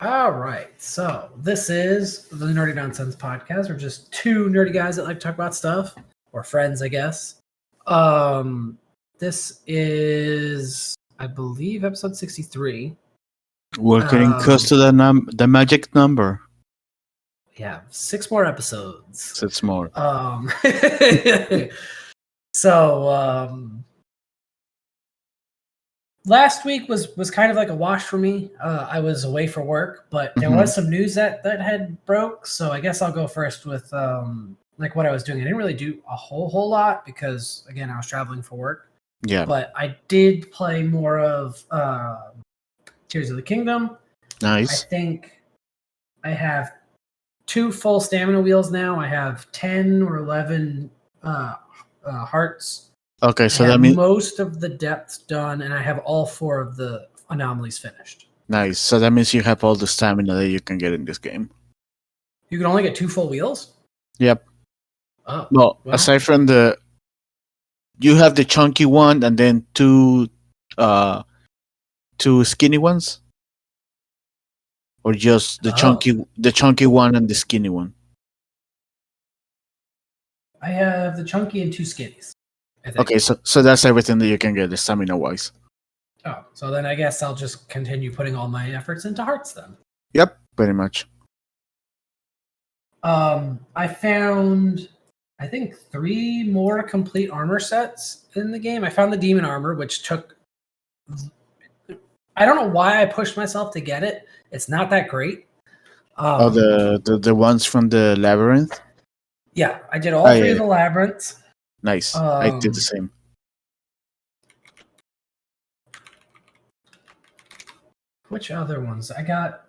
All right, so this is the Nerdy Nonsense Podcast. We're just two nerdy guys that like to talk about stuff, or friends, I guess. This is, I believe, episode 63. We're getting close to the magic number. Yeah, 6 more episodes. 6 more. Last week was kind of like a wash for me. I was away for work, but there was some news that had broke. So I guess I'll go first with like what I was doing. I didn't really do a whole lot because again I was traveling for work. Yeah. But I did play more of Tears of the Kingdom. Nice. I think I have 2 full stamina wheels now. I have 10 or 11 hearts. Okay, so that means most of the depths done, and I have all 4 of the anomalies finished. Nice. So that means you have all the stamina that you can get in this game. You can only get 2 full wheels? Yep. Oh. Well, aside from you have the chunky one and then 2 skinny ones? Or just the chunky one and the skinny one? I have the chunky and 2 skinnies. Okay, so that's everything that you can get, the stamina-wise. Oh, so then I guess I'll just continue putting all my efforts into hearts then. Yep, pretty much. I found, I think, 3 more complete armor sets in the game. I found the demon armor, which took... I don't know why I pushed myself to get it. It's not that great. The ones from the labyrinth? Yeah, I did all 3 of the labyrinths. Nice. I did the same. Which other ones? I got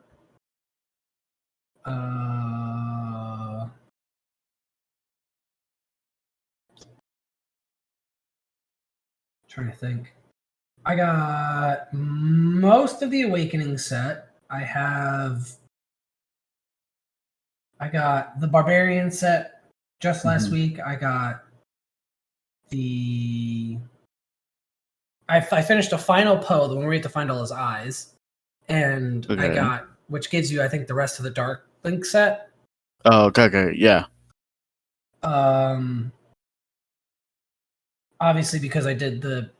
trying to think. I got most of the Awakening set. I got the Barbarian set just last week. I got I finished a final Poe, the one where you have to find all his eyes. And I got, which gives you, I think, the rest of the Dark Link set. Oh, okay, yeah. Obviously, because I did the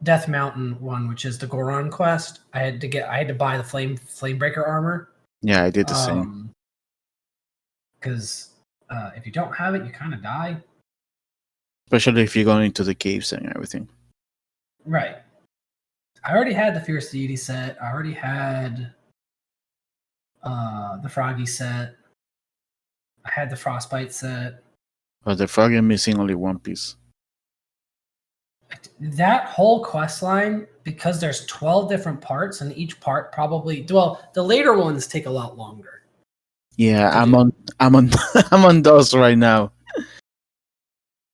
Death Mountain one, which is the Goron quest, I had to buy the Flamebreaker armor. Yeah, I did the same. Because if you don't have it, you kind of die. Especially if you're going into the caves and everything. Right. I already had the Fierce Deity set. I already had the Froggy set. I had the Frostbite set. But the Froggy missing only one piece. That whole quest line, because there's 12 different parts, and each part probably... Well, the later ones take a lot longer. Yeah, I'm on those right now.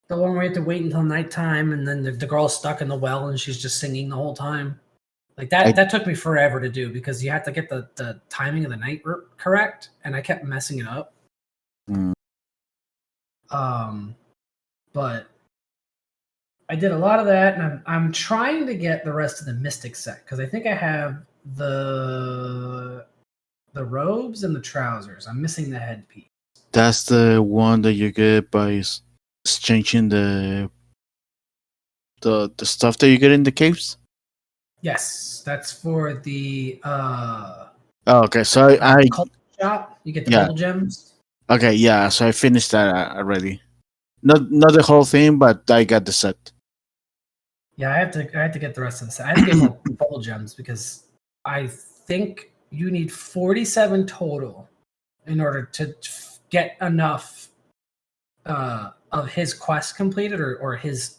The one where you have to wait until nighttime, and then the girl's stuck in the well, and she's just singing the whole time. Like that took me forever to do because you have to get the timing of the night correct, and I kept messing it up. But I did a lot of that, and I'm trying to get the rest of the Mystic set because I think I have the robes and the trousers. I'm missing the headpiece. That's the one that you get by exchanging the stuff that you get in the caves? Yes, that's for the okay, so I shop. You get the bubble gems. Okay, yeah, so I finished that already. Not the whole thing, but I got the set. Yeah, I have to get the rest of the set. I have to get more bubble gems because I think you need 47 total in order to get enough of his quest completed or his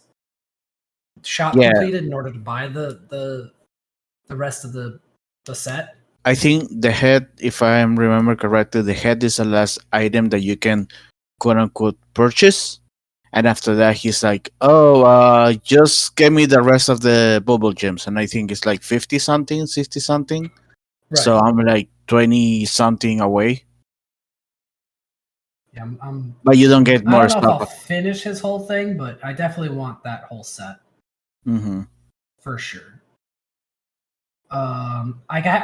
shop completed in order to buy the rest of the set. I think the head, if I remember correctly, the head is the last item that you can quote unquote purchase. And after that he's like, just give me the rest of the bubble gems. And I think it's like 50 something, 60 something. Right. So I'm like 20 something away. Yeah, but you don't get more stuff. I don't know if I'll finish his whole thing, but I definitely want that whole set. Mm-hmm. For sure. I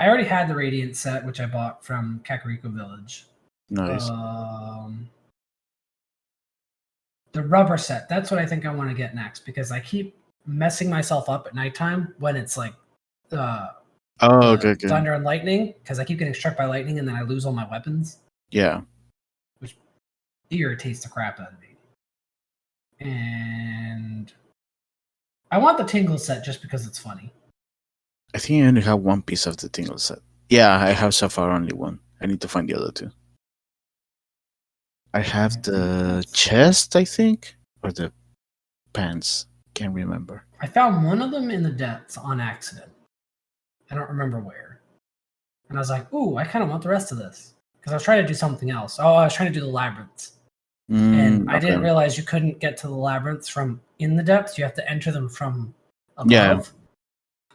already had the Radiant set, which I bought from Kakariko Village. Nice. The rubber set. That's what I think I want to get next because I keep messing myself up at nighttime when it's like Okay. thunder and lightning because I keep getting struck by lightning and then I lose all my weapons. Yeah. Which irritates the crap out of me. And I want the Tingle set just because it's funny. I think I only have one piece of the Tingle set. Yeah, I have so far only one. I need to find the other two. I have the chest, I think, or the pants. Can't remember. I found one of them in the depths on accident. I don't remember where. And I was like, ooh, I kind of want the rest of this. Because I was trying to do something else. Oh, I was trying to do the labyrinths. And I didn't realize you couldn't get to the labyrinths from in the depths. You have to enter them from above. Yeah.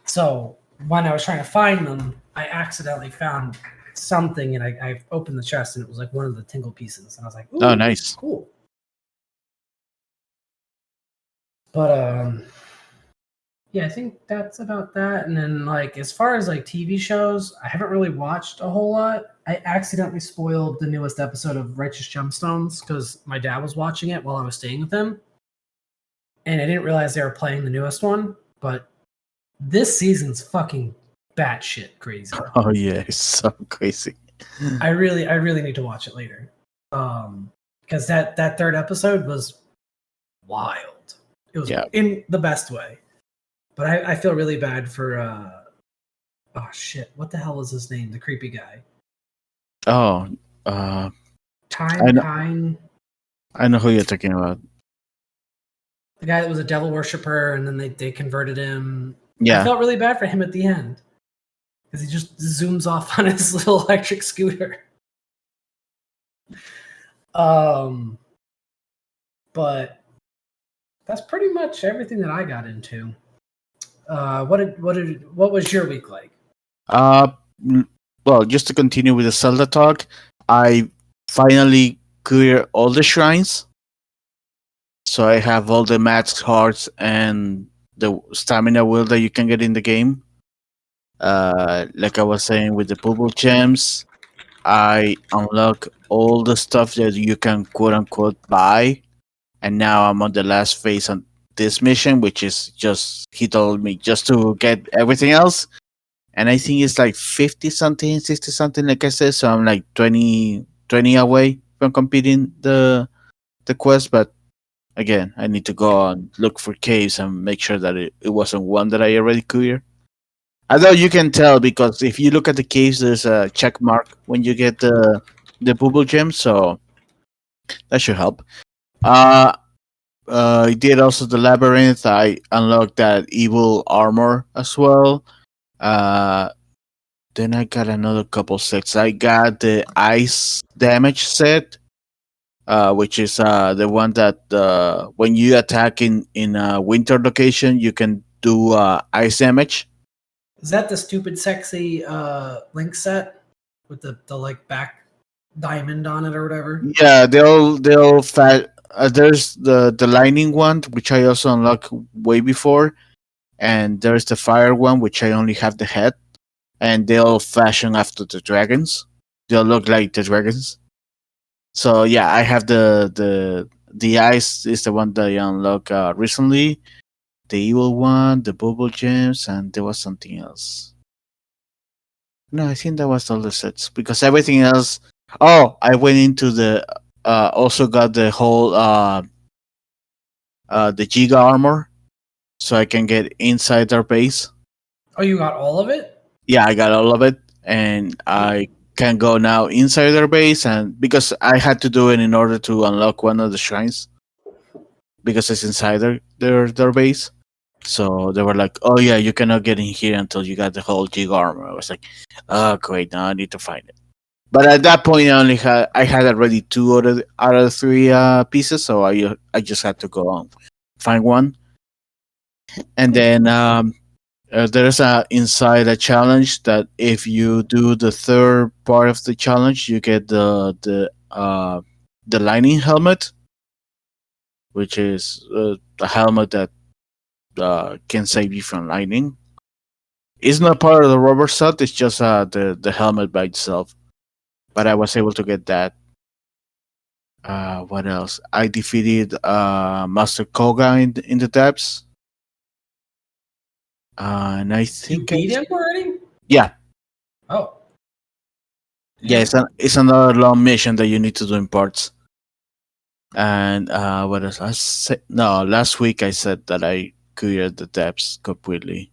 So when I was trying to find them, I accidentally found something and I opened the chest and it was like one of the Tingle pieces. And I was like, ooh, oh, nice. Cool. But yeah, I think that's about that. And then like as far as like TV shows, I haven't really watched a whole lot. I accidentally spoiled the newest episode of Righteous Gemstones because my dad was watching it while I was staying with him. And I didn't realize they were playing the newest one, but this season's fucking batshit crazy. Oh yeah, it's so crazy. I really need to watch it later. Because that third episode was wild. It was in the best way. But I feel really bad for oh shit, what the hell was his name? The creepy guy. Oh, Time. I know who you're talking about. The guy that was a devil worshiper, and then they converted him. Yeah, I felt really bad for him at the end because he just zooms off on his little electric scooter. But that's pretty much everything that I got into. What was your week like? Well, just to continue with the Zelda talk, I finally cleared all the shrines. So I have all the max hearts and the stamina wheel that you can get in the game. Like I was saying with the bubble gems, I unlock all the stuff that you can quote unquote buy. And now I'm on the last phase on this mission, which is just, he told me just to get everything else. And I think it's like 50 something, 60 something, like I said. So I'm like 20 away from completing the quest. But again, I need to go and look for caves and make sure that it wasn't one that I already cleared. Although you can tell because if you look at the caves, there's a check mark when you get the bubble gem. So that should help. I did also the labyrinth. I unlocked that evil armor as well. Then I got another couple sets. I got the ice damage set, which is the one that when you attack in a winter location, you can do ice damage. Is that the stupid sexy Link set with the like back diamond on it or whatever? Yeah, they'll fat. There's the lightning one, which I also unlocked way before, and there's the fire one, which I only have the head. And they'll fashion after the dragons. They'll look like the dragons. So yeah, I have the ice is the one that I unlocked recently. The evil one, the bubble gems, and there was something else. No, I think that was all the sets because everything else. Oh, I went into the also got the whole the Giga armor, so I can get inside their base. Oh, you got all of it? Yeah, I got all of it, and I can go now inside their base, and because I had to do it in order to unlock one of the shrines, because it's inside their base. So they were like, "Oh yeah, you cannot get in here until you got the whole Giga armor." I was like, "Oh great, now I need to find it." But at that point, I had already two out of the three pieces, so I just had to go and find one, and then there's inside a challenge that if you do the third part of the challenge, you get the lightning helmet, which is a helmet that can save you from lightning. It's not part of the rubber set. It's just the helmet by itself. But I was able to get that. What else? I defeated Master Koga in the depths. And I You think beat him already? yeah, Oh, yeah. damn. It's another long mission that you need to do in parts. And what else? I said no. Last week I said that I cleared the depths completely.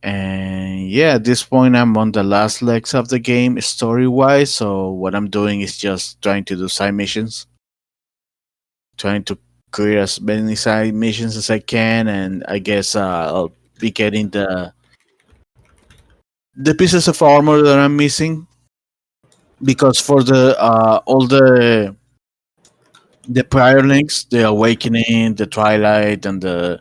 And yeah, at this point I'm on the last legs of the game story wise. So what I'm doing is just trying to do side missions, trying to clear as many side missions as I can, and I guess I'll be getting the pieces of armor that I'm missing because for the all the prior links, the Awakening, the Twilight, and the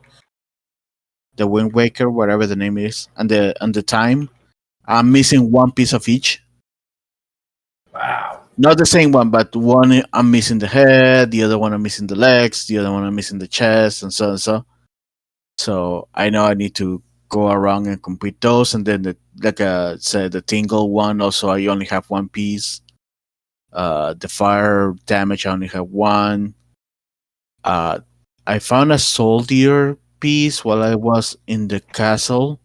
Wind Waker, whatever the name is, and the Time, I'm missing one piece of each. Wow. Not the same one, but one I'm missing the head, the other one I'm missing the legs, the other one I'm missing the chest, and so and so. So I know I need to go around and complete those, and then like I said, the Tingle one. Also, I only have one piece. The fire damage, I only have one. Uh, I found a soldier piece while I was in the castle,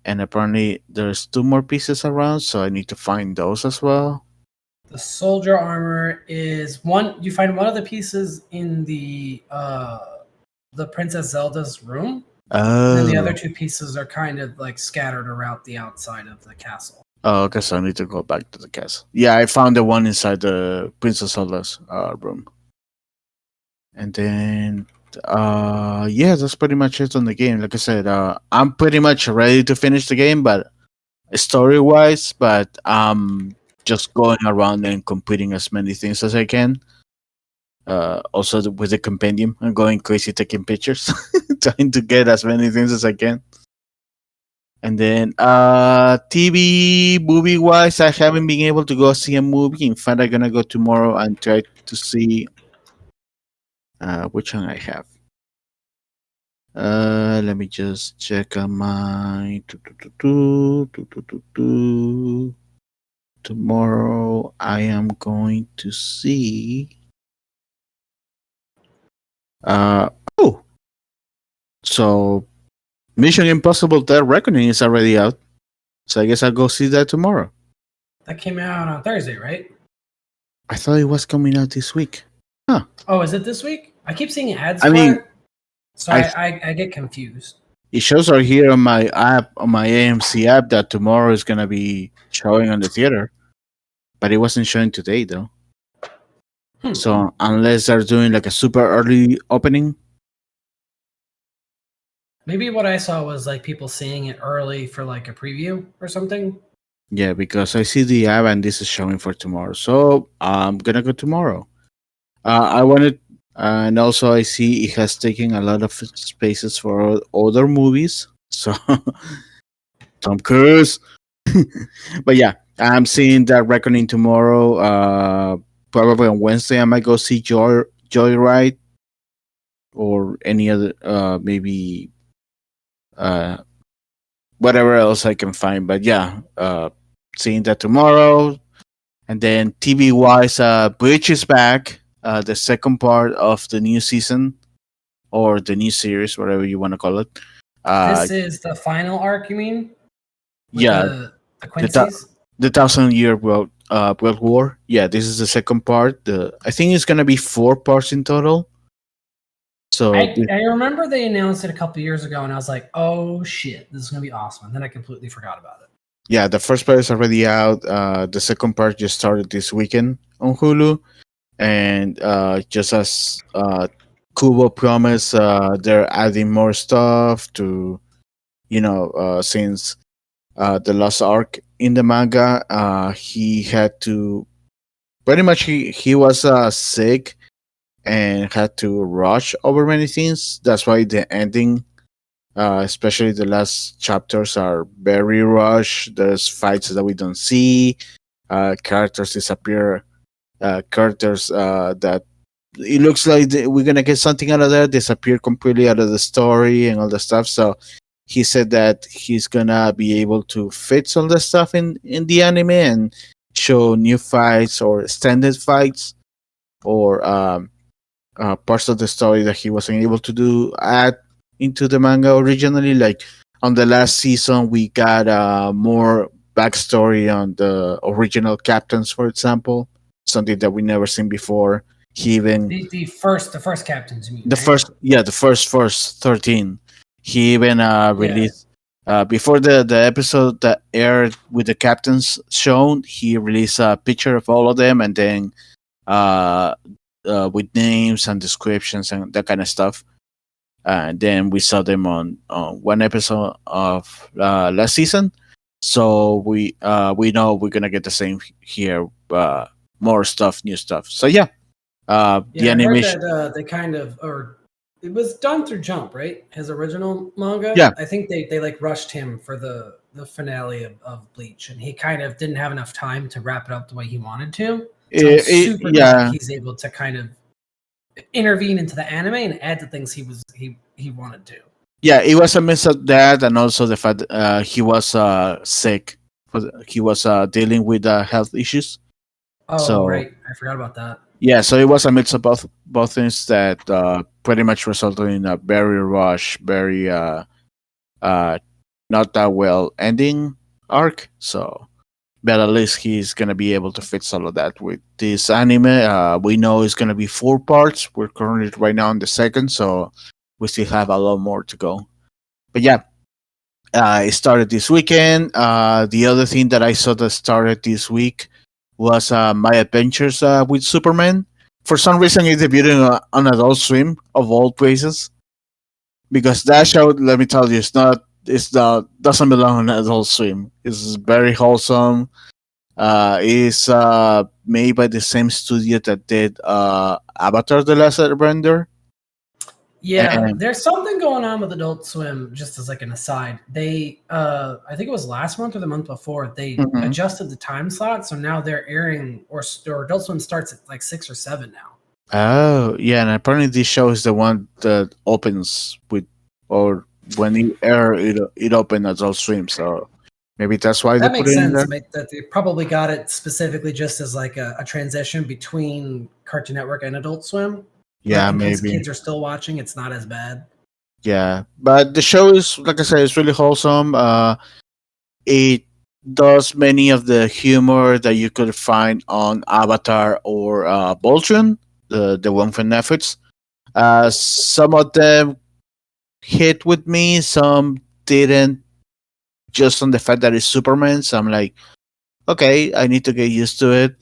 and apparently there's two more pieces around, so I need to find those as well. The soldier armor is one. You find one of the pieces in the Princess Zelda's room, and then the other Oh, two pieces are kind of like scattered around the outside of the castle. oh, okay, so I need to go back to the castle. Yeah, I found the one inside the Princess Zelda's room. And then yeah, that's pretty much it on the game. Like I said, I'm pretty much ready to finish the game, but story wise, but just going around and completing as many things as I can. Also with the compendium, I'm going crazy taking pictures, trying to get as many things as I can. And then TV movie wise, I haven't been able to go see a movie. In fact, I'm gonna go tomorrow and try to see which one I have. Let me just check on my tomorrow. I am going to see. Uh oh, so Mission Impossible: Dead Reckoning is already out. So I guess I'll go see that tomorrow. That came out on Thursday, right? I thought it was coming out this week. Huh? Oh, is it this week? I keep seeing ads I for mean, it, so I I get confused. it shows right here on my app, on my AMC app, that tomorrow is gonna be showing on the theater, but it wasn't showing today though. Hmm. So unless they're doing like a super early opening, Maybe what I saw was like people seeing it early for like a preview or something. yeah, because I see the app and this is showing for tomorrow, so I'm gonna go tomorrow. I wanted, and also I see it has taken a lot of spaces for other movies. So Tom Cruise, but yeah, I'm seeing that Reckoning tomorrow. Probably on Wednesday, I might go see Joyride or any other, maybe uh, whatever else I can find. But yeah, seeing that tomorrow. And then TV wise, Bridge is back. The second part of the new season or the new series, whatever you want to call it. Uh, This is the final arc, you mean, with yeah, the the th- Quincy's? the Thousand Year World War. Yeah, this is the second part. The I think it's gonna be 4 parts in total. So I remember they announced it a couple years ago, and I was like, "Oh shit, this is gonna be awesome!" And then I completely forgot about it. yeah, the first part is already out. The second part just started this weekend on Hulu, and just as Kubo promised, they're adding more stuff to since the last arc in the manga, he had to pretty much he was sick and had to rush over many things. That's why the ending, especially the last chapters, are very rushed. There's fights that we don't see. Characters disappear. Characters that it looks like we're gonna get something out of there disappear completely out of the story and all the stuff. So he said that he's gonna be able to fix all the stuff in the anime and show new fights or extended fights or parts of the story that he wasn't able to do add into the manga originally. Like on the last season, we got more backstory on the original captains, for example, something that we never seen before. He even The first captains, you mean, the right? first, yeah, the first 13. He even Yeah. released before the episode that aired with the captains shown. He released a picture of all of them, and then uh, with names and descriptions and that kind of stuff. And then we saw them on one episode of last season. So we know we're gonna get the same here. More stuff, new stuff. So yeah, the Yeah, I heard animation. that they kind of, or it was done through Jump, right? His original manga. Yeah, I think they like rushed him for the finale of Bleach, and he kind of didn't have enough time to wrap it up the way he wanted to. So I'm super glad yeah, he's able to kind of intervene into the anime and add the things he wanted to. yeah. It was a mix of that, and also the fact he was sick. He was dealing with health issues. Oh, So right, I forgot about that. yeah, so it was a mix of both things that pretty much resulted in a very rush, very uh not that well ending arc. So, but at least he's gonna be able to fix all of that with this anime. We know it's gonna be 4 parts. We're currently right now on the second, so we still have a lot more to go. But yeah, it started this weekend. The other thing that I saw that started this week was My Adventures with Superman. For some reason, it debuted on Adult Swim of all places, because that show, let me tell you, it's not doesn't belong on Adult Swim. It's very wholesome. It's made by the same studio that did Avatar: The Last Airbender. Yeah, And there's something going on with Adult Swim. Just as like an aside, they I think it was last month or the month before, they Mhm. adjusted the time slot, so now they're airing, or Adult Swim starts at like 6 or 7 now. Oh, yeah, and apparently this show is the one that opens with, or when it air, it opened as Adult Swim. So maybe that's why they That put makes it in sense. there. That they probably got it specifically just as like a transition between Cartoon Network and Adult Swim. But Yeah, in case maybe. kids are still watching, it's not as bad. Yeah, but the show is, like I said, it's really wholesome. It does many of the humor that you could find on Avatar or Voltron, the one from Netflix. Some of them hit with me, some didn't, just on the fact that it's Superman. So I'm like, okay, I need to get used to it.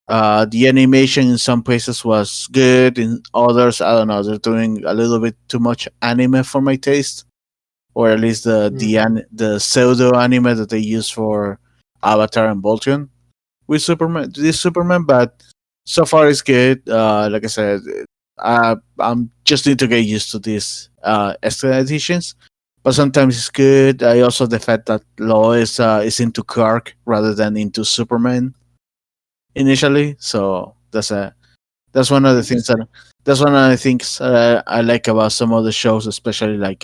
The animation in some places was good, in others, I don't know, they're doing a little bit too much anime for my taste, or at least the pseudo anime that they use for Avatar and Voltron with Superman. This Superman, but so far it's good. Like I said, I'm just need to get used to these extra editions. But sometimes it's good. I also the fact that Lois is into Clark rather than into Superman initially. So that's one of the things that Interesting. that's one of the things I like about some of the shows, especially like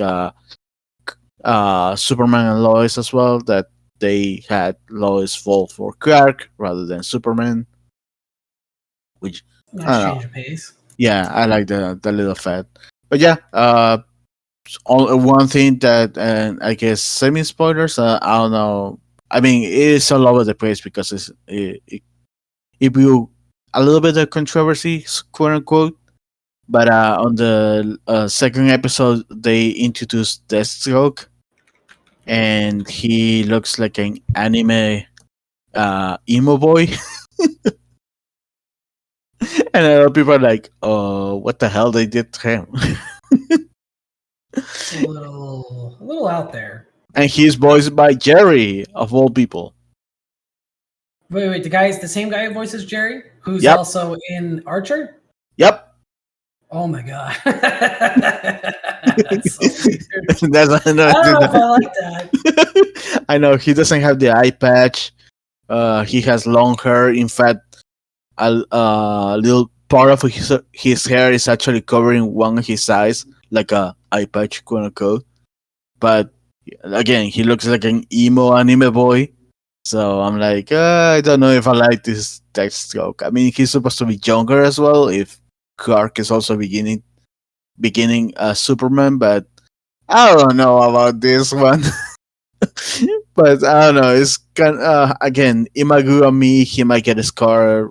Superman and Lois as well. That they had Lois fall for Clark rather than Superman, which I Nice don't know. change of pace. Yeah, I like the little fact. But yeah, one thing that, and I guess semi spoilers. I don't know. I mean, it is all over the place because it will a little bit of controversy, quote unquote. But on the second episode, they introduced Deathstroke, and he looks like an anime emo boy, and a lot of people are like, "Oh, what the hell they did to him?" It's a little out there. And he's voiced by Jerry of all people. Wait, the same guy who voices Jerry, who's Yep, also in Archer. yep. Oh my god, that's so weird. That's I don't know if I like that. I know he doesn't have the eye patch. He has long hair. In fact, a little part of his hair is actually covering one of his eyes, like a eye patch, quote unquote. But Again, he looks like an emo anime boy. So I'm like, I don't know if I like this text joke. I mean, he's supposed to be younger as well. If Clark is also beginning as Superman, but I don't know about this one. But I don't know. It's kind again, Imagu and me. He might get a scar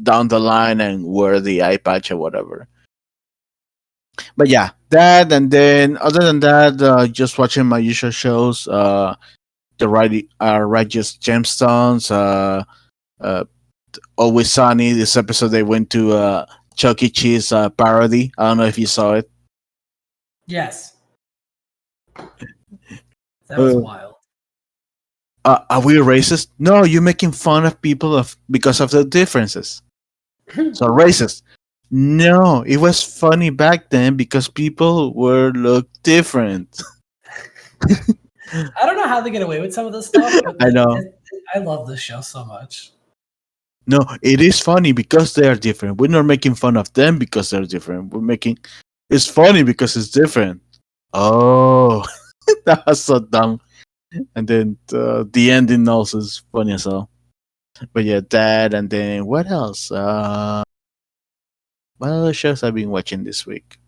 down the line and wear the eye patch or whatever. But yeah, that and then other than that, just watching my usual shows. The Righteous Gemstones. Uh, Always Sunny. This episode they went to Chuck E. Cheese parody. I don't know if you saw it. Yes, that was Uh, wild. are we racist? No, you're making fun of people of because of the differences. So racist. No, it was funny back then because people were look different. I don't know how they get away with some of this stuff, but I know. I love this show so much. No, it is funny because they are different. We're not making fun of them because they're different. We're making it's funny because it's different. Oh, that was so dumb. And then the ending also is funny as well. But yeah, that and then what else? What other shows I've been watching this week?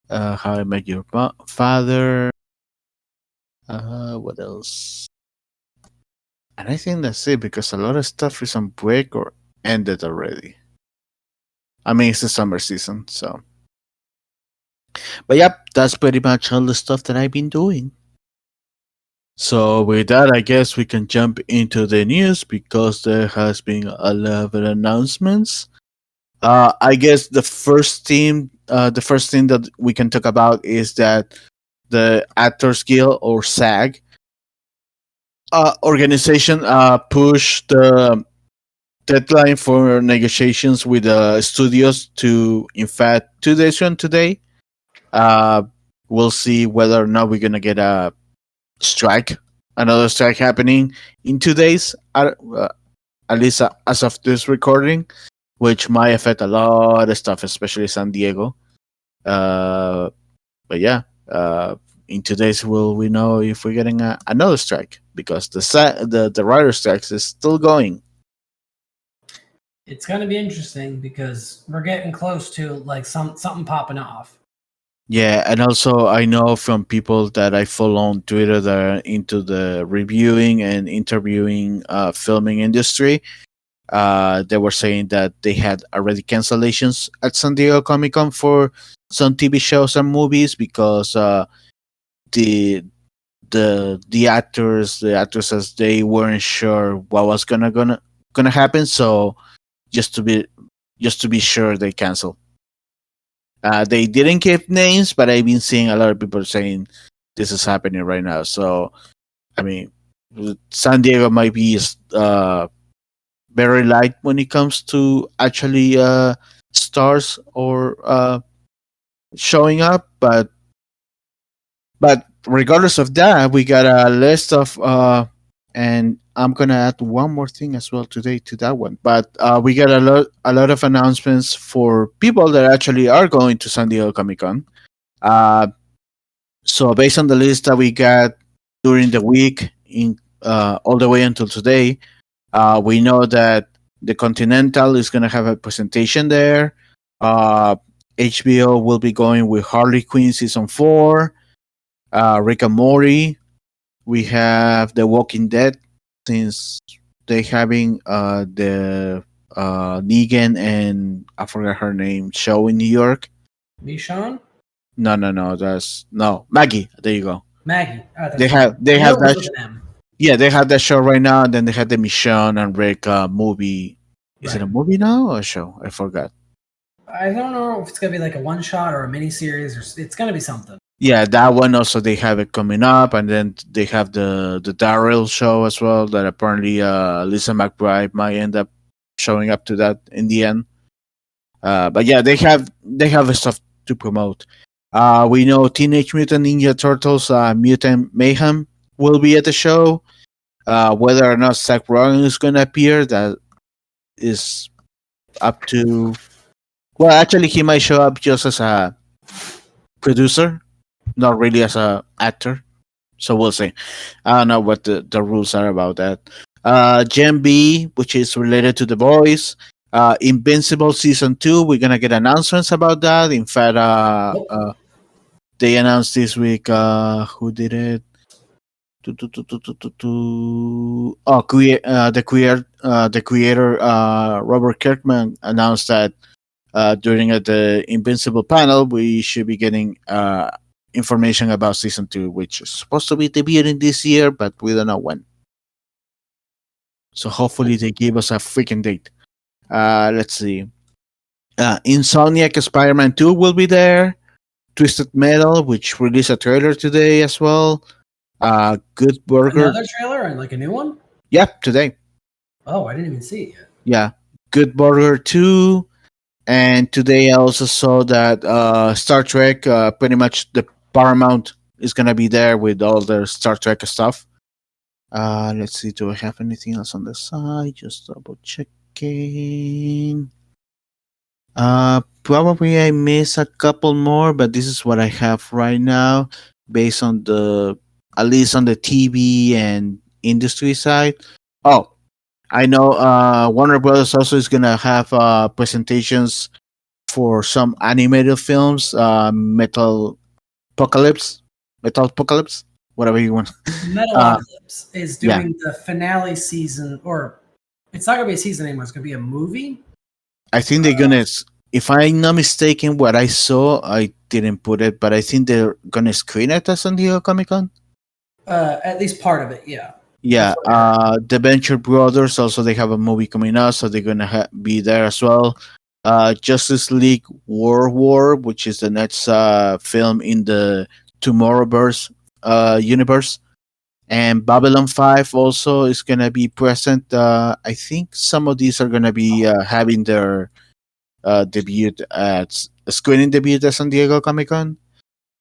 How I Met Your Father. What else? And I think that's it because a lot of stuff is on break or ended already. I mean, it's the summer season, so. But yep, that's pretty much all the stuff that I've been doing. So with that, I guess we can jump into the news because there has been a lot of announcements. I guess the first thing that we can talk about is that the Actors Guild or SAG organization pushed the deadline for negotiations with the studios to, in fact, 2 days from today. Uh, we'll see whether or not we're gonna get a strike, another strike happening in 2 days. At least as of this recording, which might affect a lot of stuff, especially San Diego. Uh, but yeah, in 2 days will we know if we're getting another strike because the writer strikes is still going. It's gonna be interesting because we're getting close to like something popping off. Yeah, and also I know from people that I follow on Twitter that are into the reviewing and interviewing filming industry. They were saying that they had already cancellations at San Diego Comic Con for some TV shows and movies because the the actresses, they weren't sure what was gonna happen. So just to be just to be sure, they canceled. They didn't give names, but I've been seeing a lot of people saying this is happening right now. So I mean, San Diego might be very light when it comes to actually stars or showing up, but regardless of that, we got a list of and I'm gonna add one more thing as well today to that one. But we got a lot of announcements for people that actually are going to San Diego Comic Con. Uh, so based on the list that we got during the week in all the way until today, we know that the Continental is gonna have a presentation there. Uh, HBO will be going with Harley Quinn season 4. Rick and Morty. We have The Walking Dead, since they having the Negan and I forgot her name show in New York. Michonne? No, no, no. That's no Maggie. There you go. Maggie. Oh, They that's have right. they I know have it was that. with an M. Yeah, they have that show right now, and then they had the Michonne and Rick movie. Is it Right. a movie now or a show? I forgot. I don't know if it's gonna be like a one shot or a mini series, or it's gonna be something. Yeah, that one also they have it coming up, and then they have the Daryl show as well. That apparently Lisa McBride might end up showing up to that in the end. But yeah, they have stuff to promote. We know Teenage Mutant Ninja Turtles Mutant Mayhem will be at the show. Whether or not Zach Rogen is going to appear, that is up to. Well, actually, he might show up just as a producer, not really as a actor. So we'll see. I don't know what the rules are about that. Gen B, which is related to the boys. Invincible season 2. We're gonna get announcements about that. In fact, Nope. they announced this week. Who did it? Oh, the creator, Robert Kirkman announced that during the Invincible panel, we should be getting information about season 2, which is supposed to be debuting this year, but we don't know when. So hopefully they give us a freaking date. Let's see. Insomniac Spider-Man 2 will be there. Twisted Metal, which released a trailer today as well. Good Burger. Another trailer and like a new one? Yep, today. Oh, I didn't even see it yet. Yeah. Good Burger 2. And today I also saw that Star Trek, pretty much the Paramount is going to be there with all their Star Trek stuff. Let's see, do I have anything else on the side? Just double checking. Probably I miss a couple more, but this is what I have right now, based on at least on the TV and industry side. Oh, I know Warner Brothers also is gonna have presentations for some animated films, Apocalypse, Metal Apocalypse, whatever you want. Metalocalypse is Yeah, doing the finale season, or it's not gonna be a season anymore. It's gonna be a movie. I think they're gonna. If I'm not mistaken, what I saw, I didn't put it, but I think they're gonna screen it at San Diego Comic Con. At least part of it, yeah. Yeah, That's what I heard. the Venture Brothers also they have a movie coming out, so they're gonna be there as well. Justice League World War, which is the next film in the Tomorrowverse universe, and Babylon 5 also is gonna be present. I think some of these are gonna be having their debut at screening debut at San Diego Comic Con.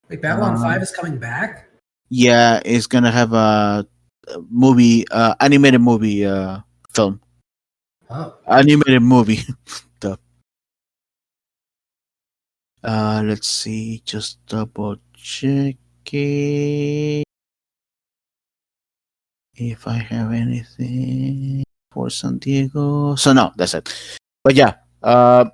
Like Babylon 5 is coming back. Yeah, it's gonna have a movie, animated movie film, Oh, animated movie. The- let's see, just double check it if I have anything for San Diego. So no, that's it. But yeah,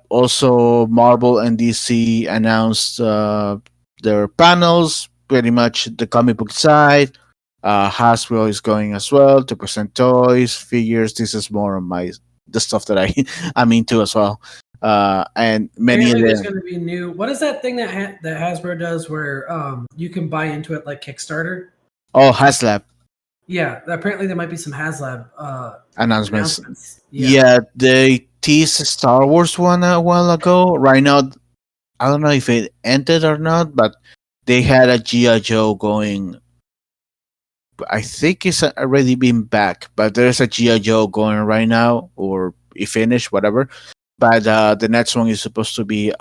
also Marvel and DC announced their panels. Pretty much the comic book side. Hasbro is going as well to present toys, figures. This is more of the stuff that I'm into as well. And many of apparently there's them. gonna be new. What is that thing that that Hasbro does where you can buy into it like Kickstarter? Oh, HasLab Yeah, apparently there might be some HasLab announcements. announcements. Yeah. Yeah, they teased Star Wars one a while ago. Right now, I don't know if it ended or not, but they had a GI Joe going. I think it's already been back, but there's a GI Joe going right now, or it finished, whatever. But the next one is supposed to be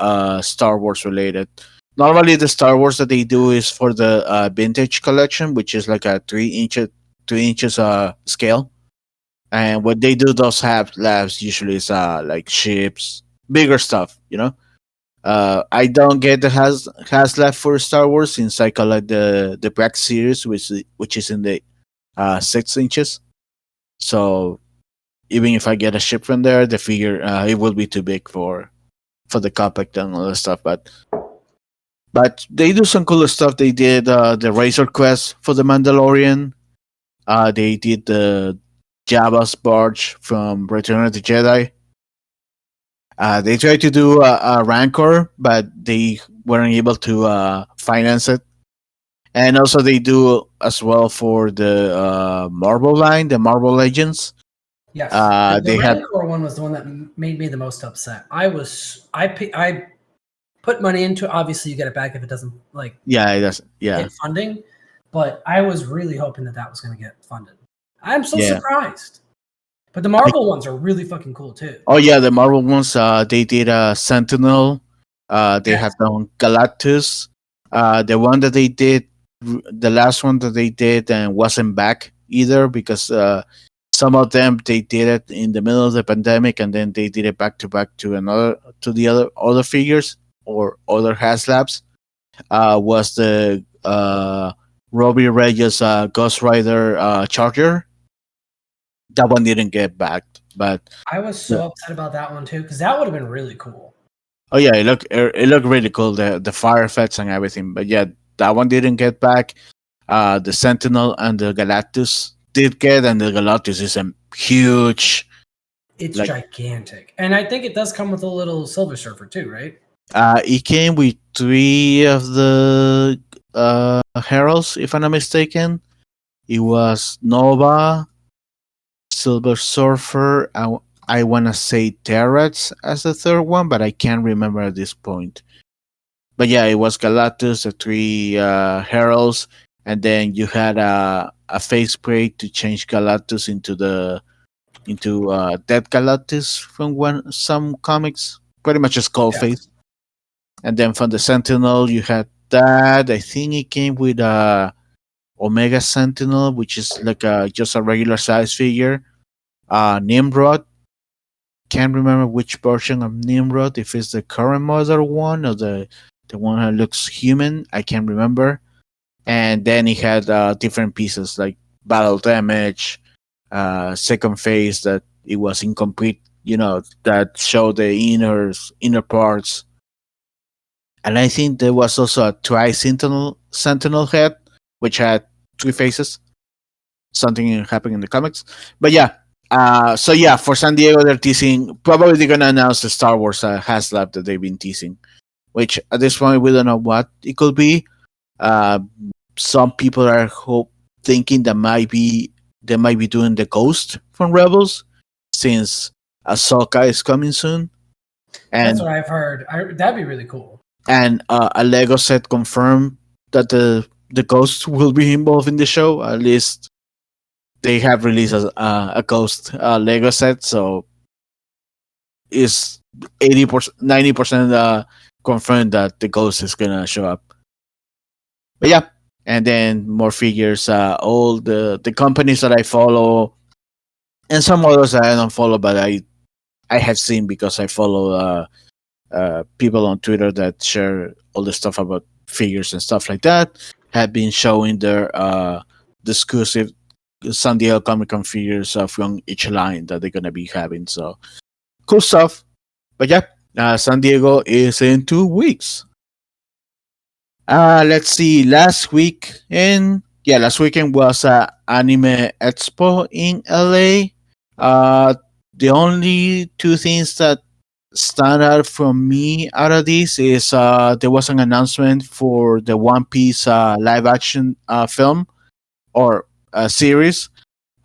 Star Wars related. Normally, the Star Wars that they do is for the vintage collection, which is like a 3 inches scale. And what they do, those have labs usually is like ships, bigger stuff, you know. I don't get the has left for Star Wars since I collect the Black series, which is in the 6 inches. So even if I get a ship from there, the figure it will be too big for the compact and all that stuff. But they do some cool stuff. They did the Razor Quest for the Mandalorian. They did the Jabba's barge from Return of the Jedi. They tried to do a Rancor, but they weren't able to finance it. And also, they do as well for the Marvel line, the Marvel Legends. Yes. The They have, Rancor one was the one that made me the most upset. I put money into it. Obviously, you get it back if it doesn't like yeah, it does, yeah, get funding, but I was really hoping that that was going to get funded. I'm so yeah. surprised. But the Marvel ones are really fucking cool too. Oh yeah, the Marvel ones. They did Sentinel. They Yes. have done Galactus. The one that they did, the last one that they did, and wasn't back either because some of them they did it in the middle of the pandemic, and then they did it back to another to the other figures or other HasLabs. Was the Robbie Reyes Ghost Rider Charger. That one didn't get backed, but I was the, so upset about that one too because that would have been really cool. oh yeah, it looked really cool, the fire effects and everything. But yeah, that one didn't get back. The Sentinel and the Galactus did get, and the Galactus is a huge. It's Like gigantic, and I think it does come with a little Silver Surfer too, right? it came with three of the heralds, if I'm not mistaken. It was Nova, Silver Surfer. I want to say Terrets as the third one, but I can't remember at this point. But yeah, it was Galactus, the three heralds, and then you had a face spray to change Galactus into Dead Galactus from some comics, pretty much a skull Yeah. face. And then from the Sentinel, you had that. I think it came with Omega Sentinel, which is like just a regular size figure. Nimrod. Can't remember which version of Nimrod, if it's the current model one or the one that looks human. I can't remember. And then he had different pieces like battle damage, second phase that it was incomplete. That showed the inner parts. And I think there was also a tri sentinel head, which had three faces. Something happened in the comics, but yeah. So yeah, for San Diego, they're teasing. Probably they're gonna announce the Star Wars HasLab that they've been teasing, which at this point we don't know what it could be. Uh, some people are thinking that they might be doing the Ghost from Rebels, since Ahsoka is coming soon, That's and what I've heard. That'd be really cool. a Lego set confirmed that the Ghost will be involved in the show. At least they have released a Ghost Lego set, so it's 80%, 90% confirmed that the Ghost is gonna show up. But yeah, and then more figures. All the companies that I follow, and some others that I don't follow, but I have seen because I follow people on Twitter that share all the stuff about figures and stuff like that. Have been showing their the exclusive San Diego Comic Con figures from each line that they're gonna be having. So cool stuff. But yeah, San Diego is in 2 weeks. Let's see. Last weekend was Anime Expo in LA. The only two things that stand out from me out of this is there was an announcement for the One Piece live action film or series.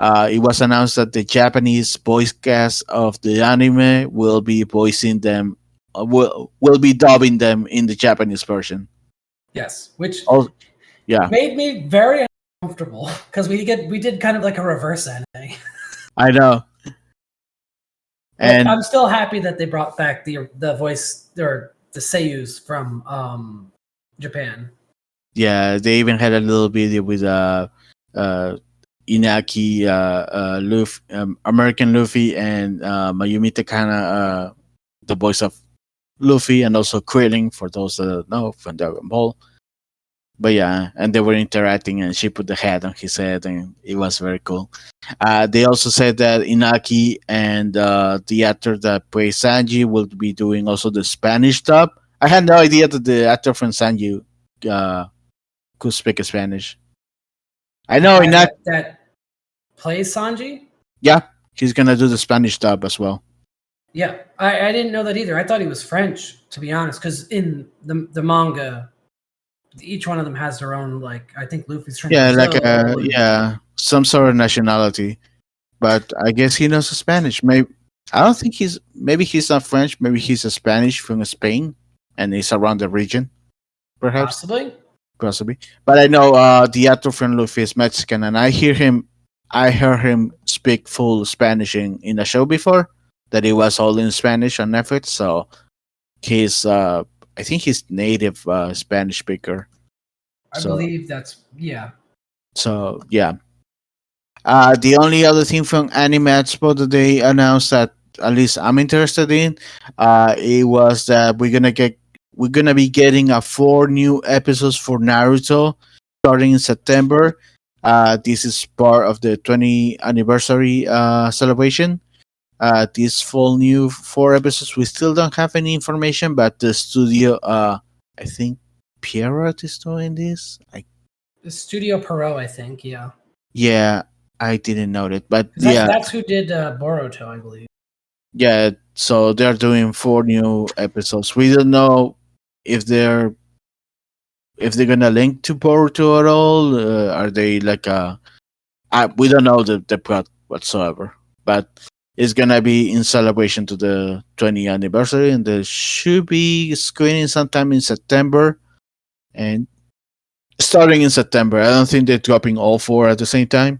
It was announced that the Japanese voice cast of the anime will be voicing them, will be dubbing them in the Japanese version. Yes, which Oh, yeah, made me very uncomfortable because we did kind of like a reverse anime. I know. But And I'm still happy that they brought back the voice or the seiyus from Japan. yeah, they even had a little video with Inaki, Luffy, American Luffy, and Mayumi Takana, the voice of Luffy, and also Krillin, for those that don't know, from Dragon Ball. But yeah, and they were interacting, and she put the head on his head, and it was very cool. They also said that Inaki and the actor that plays Sanji will be doing also the Spanish dub. I had no idea that the actor from Sanji could speak Spanish. I The know guy Inaki, that plays Sanji. yeah, he's gonna do the Spanish dub as well. Yeah, I didn't know that either. I thought he was French, to be honest, because in the manga, each one of them has their own, like, I think Luffy's from Yeah, like Brazil. some sort of nationality. But I guess he knows Spanish. Maybe I don't think maybe he's not French. Maybe he's a Spanish from Spain, and he's around the region, perhaps, Possibly. possibly. But I know the actor from Luffy is Mexican, and I heard him speak full Spanish in a show before. That it was all in Spanish on Netflix. So he's I think he's native Spanish speaker. I So believe that's, yeah. so yeah. The only other thing from Anime Expo that they announced that at least I'm interested in, it was that we're gonna be getting 4 new episodes for Naruto. starting in September. This is part of the 20th anniversary celebration. These full new 4 episodes. We still don't have any information, but the studio, I think Pierrot is doing this. Studio Perot, I think. Yeah, Yeah, I didn't know that, but because yeah, that's who did Boruto, I believe. yeah. So they're doing 4 new episodes. We don't know if they're gonna link to Boruto at all. Are they like we don't know the plot whatsoever, but it's gonna be in celebration to the 20th anniversary, and they should be screening sometime in September. And starting in September, I don't think they're dropping all 4 at the same time.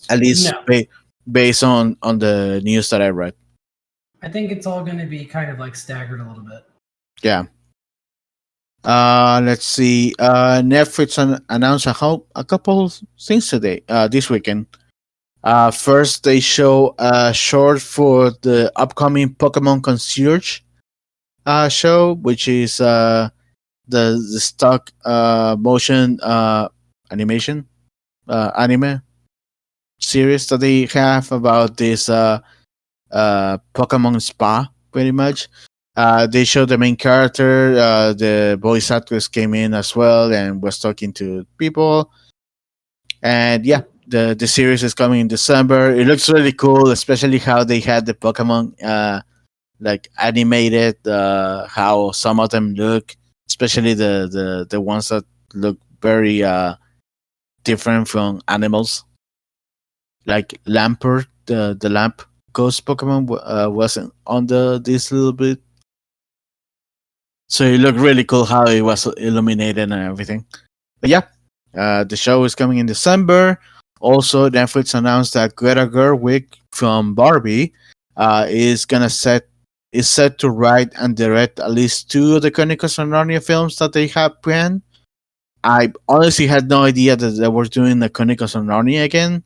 At least No, based on the news that I read. I think it's all going to be kind of like staggered a little bit. Yeah. Let's see. Netflix announced a couple things today. This weekend. First, they show a short for the upcoming Pokemon Concierge show, which is the stock motion animation anime series that they have about this Pokemon Spa, pretty much. They show the main character. The voice actress came in as well and was talking to people. And yeah, the series is coming in December. It looks really cool, especially how they had the Pokemon like animated. How some of them look, especially the ones that look very different from animals, like Lampert, the lamp ghost Pokemon wasn't on this little bit. So it looked really cool how it was illuminated and everything. But yeah, the show is coming in December. Also, Netflix announced that Greta Gerwig from Barbie is set to write and direct at least 2 of the Chronicles of Narnia films that they have planned. I honestly had no idea that they were doing the Chronicles of Narnia again,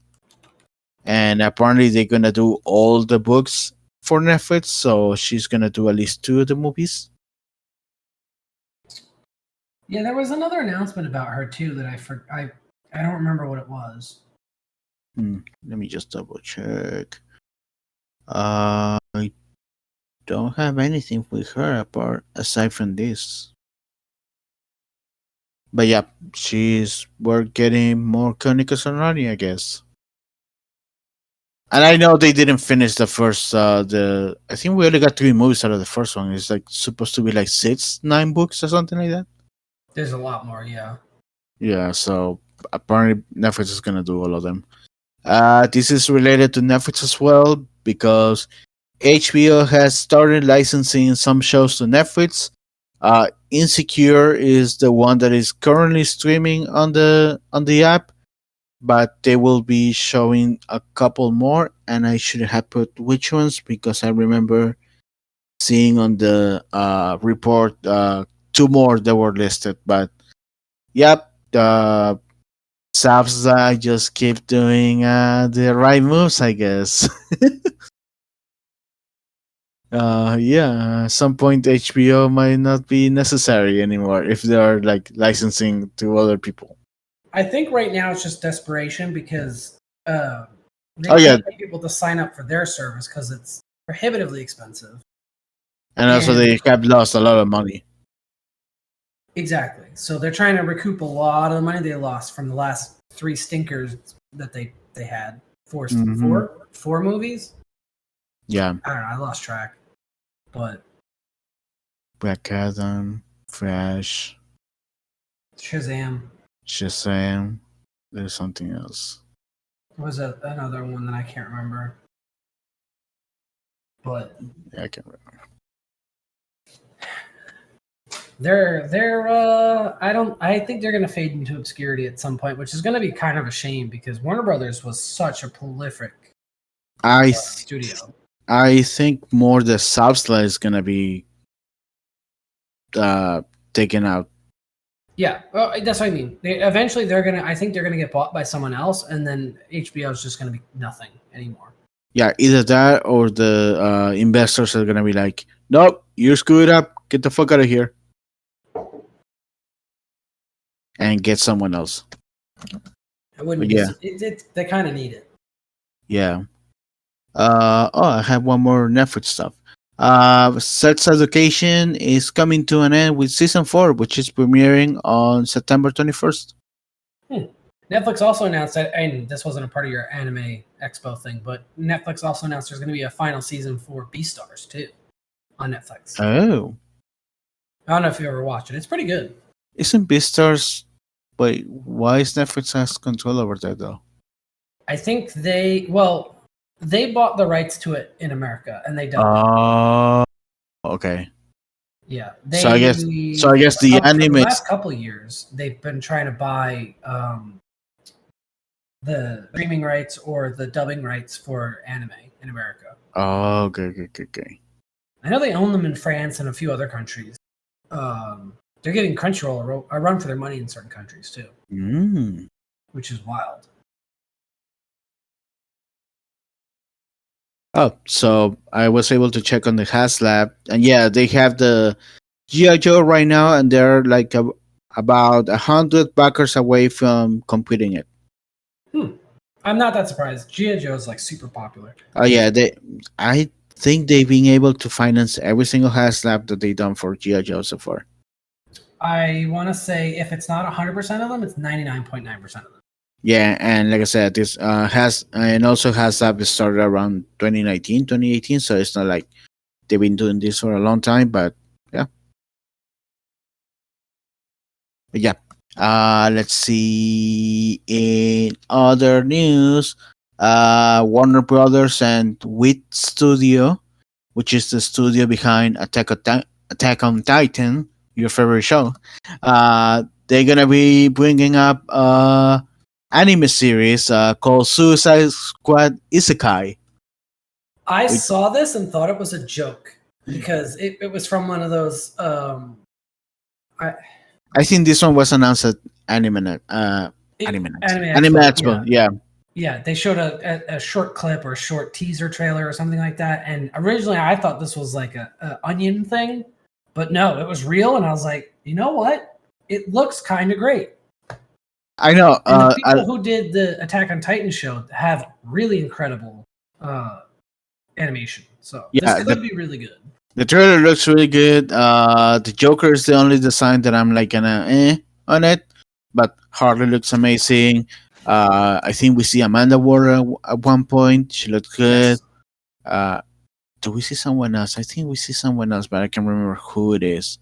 and apparently they're gonna do all the books for Netflix. So she's gonna do at least 2 of the movies. Yeah, there was another announcement about her too that I don't remember what it was. Let me just double check. I don't have anything with her apart aside from this. But yeah, we're getting more Chronicles of Narnia, I guess. And I know they didn't finish the first. I think we only got 3 movies out of the first one. It's like supposed to be like 9 books or something like that. There's a lot more, yeah. Yeah, so apparently Netflix is gonna do all of them. This is related to Netflix as well because HBO has started licensing some shows to Netflix. Insecure is the one that is currently streaming on the app, but they will be showing a couple more, and I should have put which ones because I remember seeing on the report 2 more that were listed. But yep, the Sapsa just keep doing the right moves, I guess. Yeah, at some point HBO might not be necessary anymore if they are like licensing to other people. I think right now it's just desperation because they Oh yeah, can't get people to sign up for their service because it's prohibitively expensive. and also And they have lost a lot of money. exactly. So they're trying to recoup a lot of the money they lost from the last 3 stinkers that they had. Mhm. Four movies? Yeah, I don't know, I lost track. But Black Adam, Flash, Shazam Shazam. There's something else. was another one that I can't remember. But Yeah, I can't remember. I think they're gonna fade into obscurity at some point, which is gonna be kind of a shame because Warner Brothers was such a prolific I studio. I think more the Subsla is gonna be taken out. Yeah, well, that's what I mean. Eventually, I think they're gonna get bought by someone else, and then HBO is just gonna be nothing anymore. Yeah, either that or the investors are gonna be like, nope, you screwed up. Get the fuck out of here. and get someone else. I wouldn't But be. yeah, They kind of need it. yeah. I have one more Netflix stuff. Sex Education is coming to an end with season 4, which is premiering on September 21st. Netflix also announced that, and this wasn't a part of your Anime Expo thing, but Netflix also announced there's going to be a final season for Beastars too on Netflix. Oh, I don't know if you ever watched it. It's pretty good. isn't Beastars? Wait, why is Netflix has control over that though? I think they bought the rights to it in America and they dubbed it. Okay. Yeah, So I guess the for the anime. last couple of years they've been trying to buy the streaming rights or the dubbing rights for anime in America. Oh, okay. I know they own them in France and a few other countries. They're getting Crunchyroll a run for their money in certain countries too, which is wild. Oh, so I was able to check on the HasLab, and yeah, they have the GI Joe right now, and they're like about 100 backers away from completing it. I'm not that surprised. G.I. Joe is like super popular. Oh yeah, I think they've been able to finance every single HasLab that they've done for GI Joe so far. I want to say if it's not 100% of them, it's 99.9% of them. Yeah, and like I said, this HasLab started around 2019, 2018, so it's not like they've been doing this for a long time, but yeah. But yeah. Let's see. In other news, Warner Brothers and Wit Studio, which is the studio behind Attack on Titan, your favorite show, they're gonna be bringing up anime series called Suicide Squad Isekai. I saw this and thought it was a joke because it was from one of those. I think this one was announced at Anime Expo. Yeah. Yeah, they showed a short clip or a short teaser trailer or something like that. And originally I thought this was like a onion thing, but no, it was real. And I was like, you know what? It looks kind of great. I know. And the people who did the Attack on Titan show have really incredible animation. So this could be really good. The trailer looks really good. The Joker is the only design that I'm like gonna on it, but Harley looks amazing. I think we see Amanda Waller at one point. She looks good. Yes. Do we see someone else? I think we see someone else, but I can't remember who it is.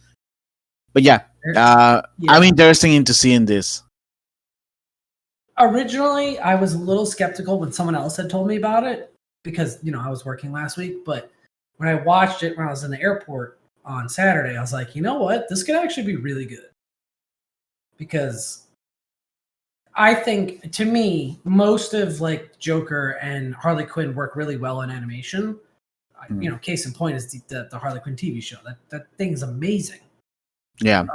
But yeah, I'm interested into seeing this. Originally, I was a little skeptical when someone else had told me about it because I was working last week. But when I watched it when I was in the airport on Saturday, I was like, you know what? This could actually be really good because I think, to me, most of like Joker and Harley Quinn work really well in animation. Case in point is the Harley Quinn TV show. That thing is amazing. Yeah.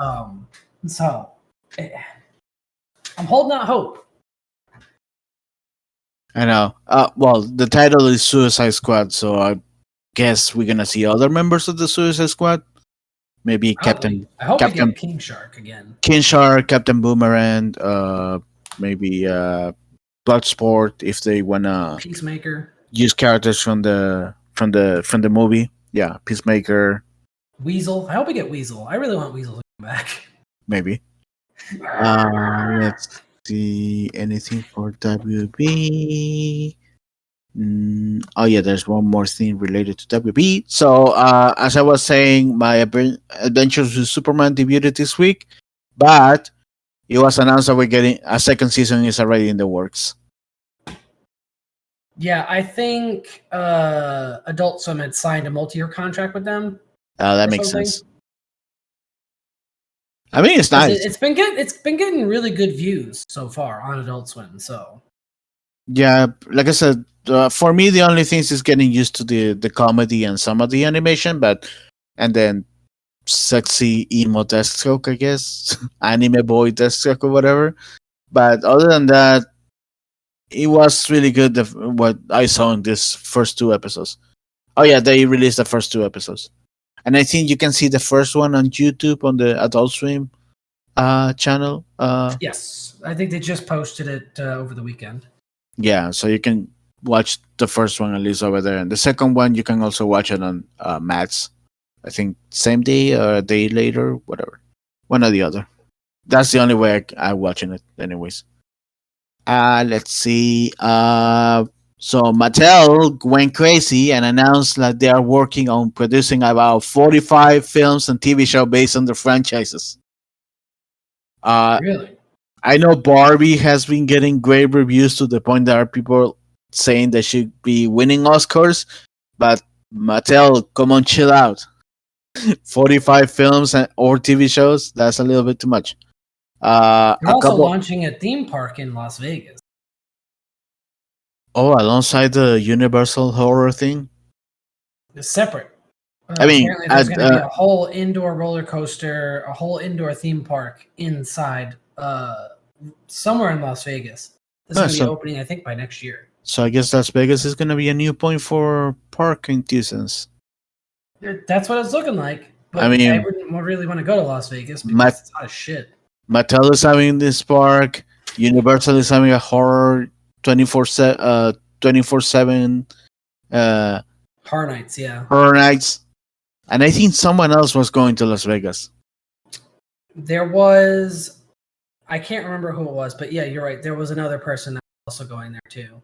So I'm holding out hope. I know. Well, the title is Suicide Squad, so I guess we're gonna see other members of the Suicide Squad. Maybe Captain. I hope we get King Shark again. King Shark, Captain Boomerang, maybe Bloodsport if they wanna Peacemaker. Use characters from the movie. Yeah, Peacemaker. Weasel. I hope we get Weasel. I really want Weasel to come back. Maybe. Let's see anything for WB. Oh yeah, there's one more thing related to WB. So as I was saying, my Adventures with Superman debuted this week, but it was announced that we're getting a second season is already in the works. Yeah, I think Adult Swim had signed a multi-year contract with them. That makes sense. I mean, it's nice. It's been getting really good views so far on Adult Swim. So yeah, like I said, for me the only thing is getting used to the comedy and some of the animation, and then sexy emo Deathstroke, I guess, anime boy Deathstroke or whatever. But other than that, it was really good. What I saw in these first 2 episodes. Oh yeah, they released the first 2 episodes, and I think you can see the first one on YouTube on the Adult Swim channel. Yes, I think they just posted it over the weekend. Yeah, so you can watch the first one at least over there, and the second one you can also watch it on Max. I think same day or a day later, whatever, one or the other. That's the only way I'm watching it, anyways. Let's see. So Mattel went crazy and announced that they are working on producing about 45 films and TV shows based on the franchises. Uh, Really? I know Barbie has been getting great reviews to the point that are people saying that she should be winning Oscars, but Mattel, come on, chill out. 45 films or TV shows, that's a little bit too much. They're A also couple. launching a theme park in Las Vegas. Oh, alongside the Universal horror thing. It's separate. I mean, Apparently, there's going to be a whole indoor roller coaster, a whole indoor theme park inside somewhere in Las Vegas. This is going to be opening, I think, by next year. So I guess Las Vegas is going to be a new point for park enthusiasts. That's what it's looking like. But I mean, I wouldn't really want to go to Las Vegas because it's hot as shit. Mattel is having this park. Universal is having a horror 24/7 Horror Nights, yeah. Horror Nights. And I think someone else was going to Las Vegas. There was, I can't remember who it was, but yeah, you're right. There was another person that was also going there too.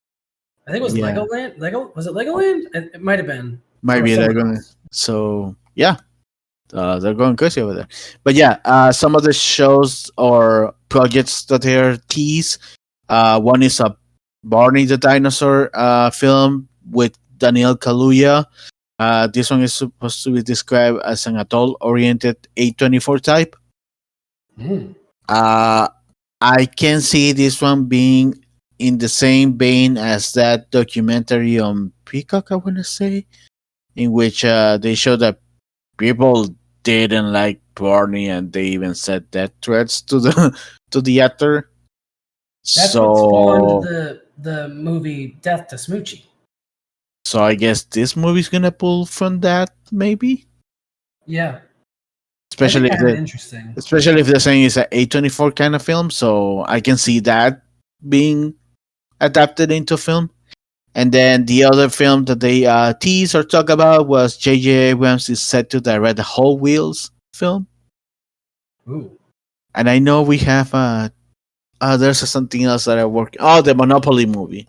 I think it was Legoland. Was it Legoland? It might have been. Might be Legoland. So yeah, they're going crazy over there. But yeah, some of the shows or projects that they're teased. One is a Barney the Dinosaur film with Daniel Kaluuya. This one is supposed to be described as an adult-oriented A24 type. I can see this one being in the same vein as that documentary on Peacock, I want to say, in which they show that people didn't like Barney and they even said death threats to the actor. That's what spawned the movie Death to Smoochie. So I guess this movie's gonna pull from that, maybe. Yeah. Especially interesting. Especially if they're saying it's an A24 kind of film, so I can see that being adapted into film. And then the other film that they tease or talk about was J.J. Abrams is set to direct the Whole Wheels film. Ooh. And I know we have there's something else that I work. Oh, the Monopoly movie.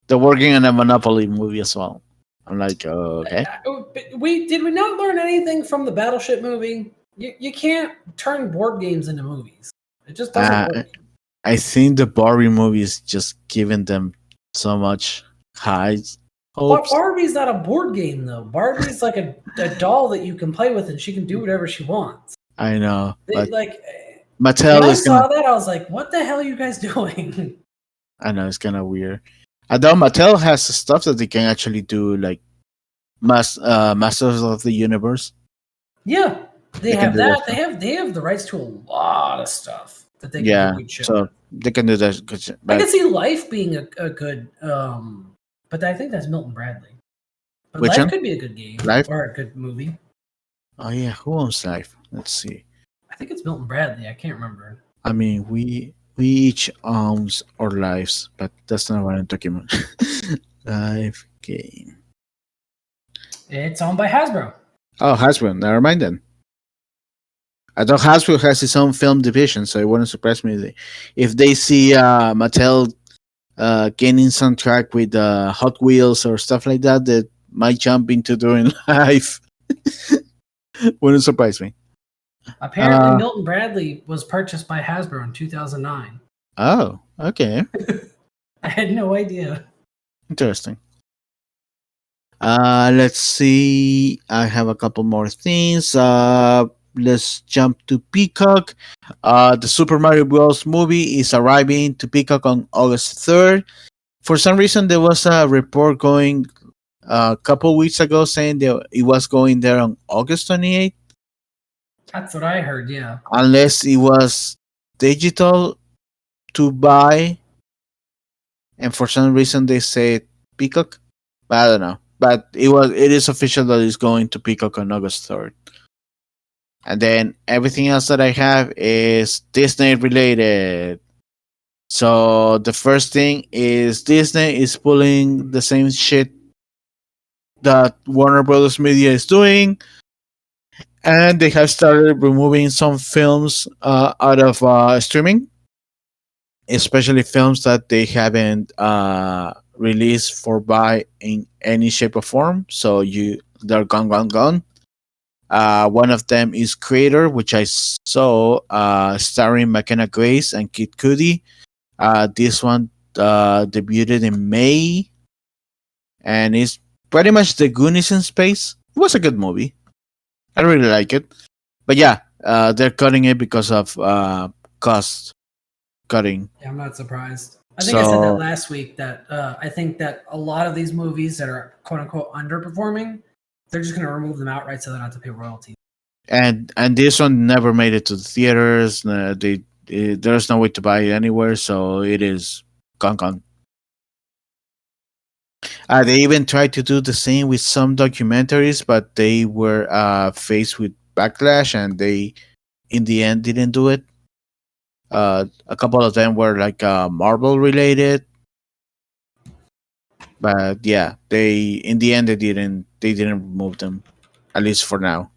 They're working on a Monopoly movie as well. I'm like, okay. Did we not learn anything from the Battleship movie? You can't turn board games into movies. It just doesn't work. I think the Barbie movie is just giving them so much high hopes. But Barbie's not a board game though. Barbie's like a doll that you can play with and she can do whatever she wants. I know. But Mattel when I saw that, I was like, what the hell are you guys doing? I know, it's kind of weird. Although Mattel has stuff that they can actually do, like Masters of the Universe. Yeah, they have that. They have the rights to a lot of stuff that they can do good shit. So they can do that good shit. I can see Life being a good, but I think that's Milton Bradley. But Life could be a good game or a good movie. Oh yeah, who owns Life? Let's see. I think it's Milton Bradley. I can't remember. I mean, we each owns our lives, but that's not what I'm talking about. Live game. It's owned by Hasbro. Oh, Hasbro. Never mind then. I thought Hasbro has its own film division, so it wouldn't surprise me if they see Mattel gaining some track with Hot Wheels or stuff like that. That might jump into doing live. Wouldn't surprise me. Apparently, Milton Bradley was purchased by Hasbro in 2009. Oh, okay. I had no idea. Interesting. Let's see. I have a couple more things. Let's jump to Peacock. The Super Mario Bros. Movie is arriving to Peacock on August 3rd. For some reason, there was a report going a couple weeks ago saying that it was going there on August 28th. That's what I heard, yeah. Unless it was digital to buy, and for some reason they said Peacock. But I don't know. But it is official that it's going to Peacock on August 3rd. And then everything else that I have is Disney related. So the first thing is Disney is pulling the same shit that Warner Brothers Media is doing, and they have started removing some films out of streaming, especially films that they haven't released for buy in any shape or form. So they're gone. One of them is Creator, which I saw starring McKenna Grace and Kid Cudi. This one debuted in May, and it's pretty much the Goonies in space. It was a good movie. I really like it. But yeah, they're cutting it because of cost cutting. Yeah, I'm not surprised. I think I said that So last week that I think that a lot of these movies that are quote unquote underperforming, they're just going to remove them outright so they don't have to pay royalties. and this one never made it to the theaters. There's no way to buy it anywhere, so it is gone. They even tried to do the same with some documentaries, but they were faced with backlash, and they, in the end, didn't do it. A couple of them were like Marvel related, but yeah, they in the end they didn't remove them, at least for now.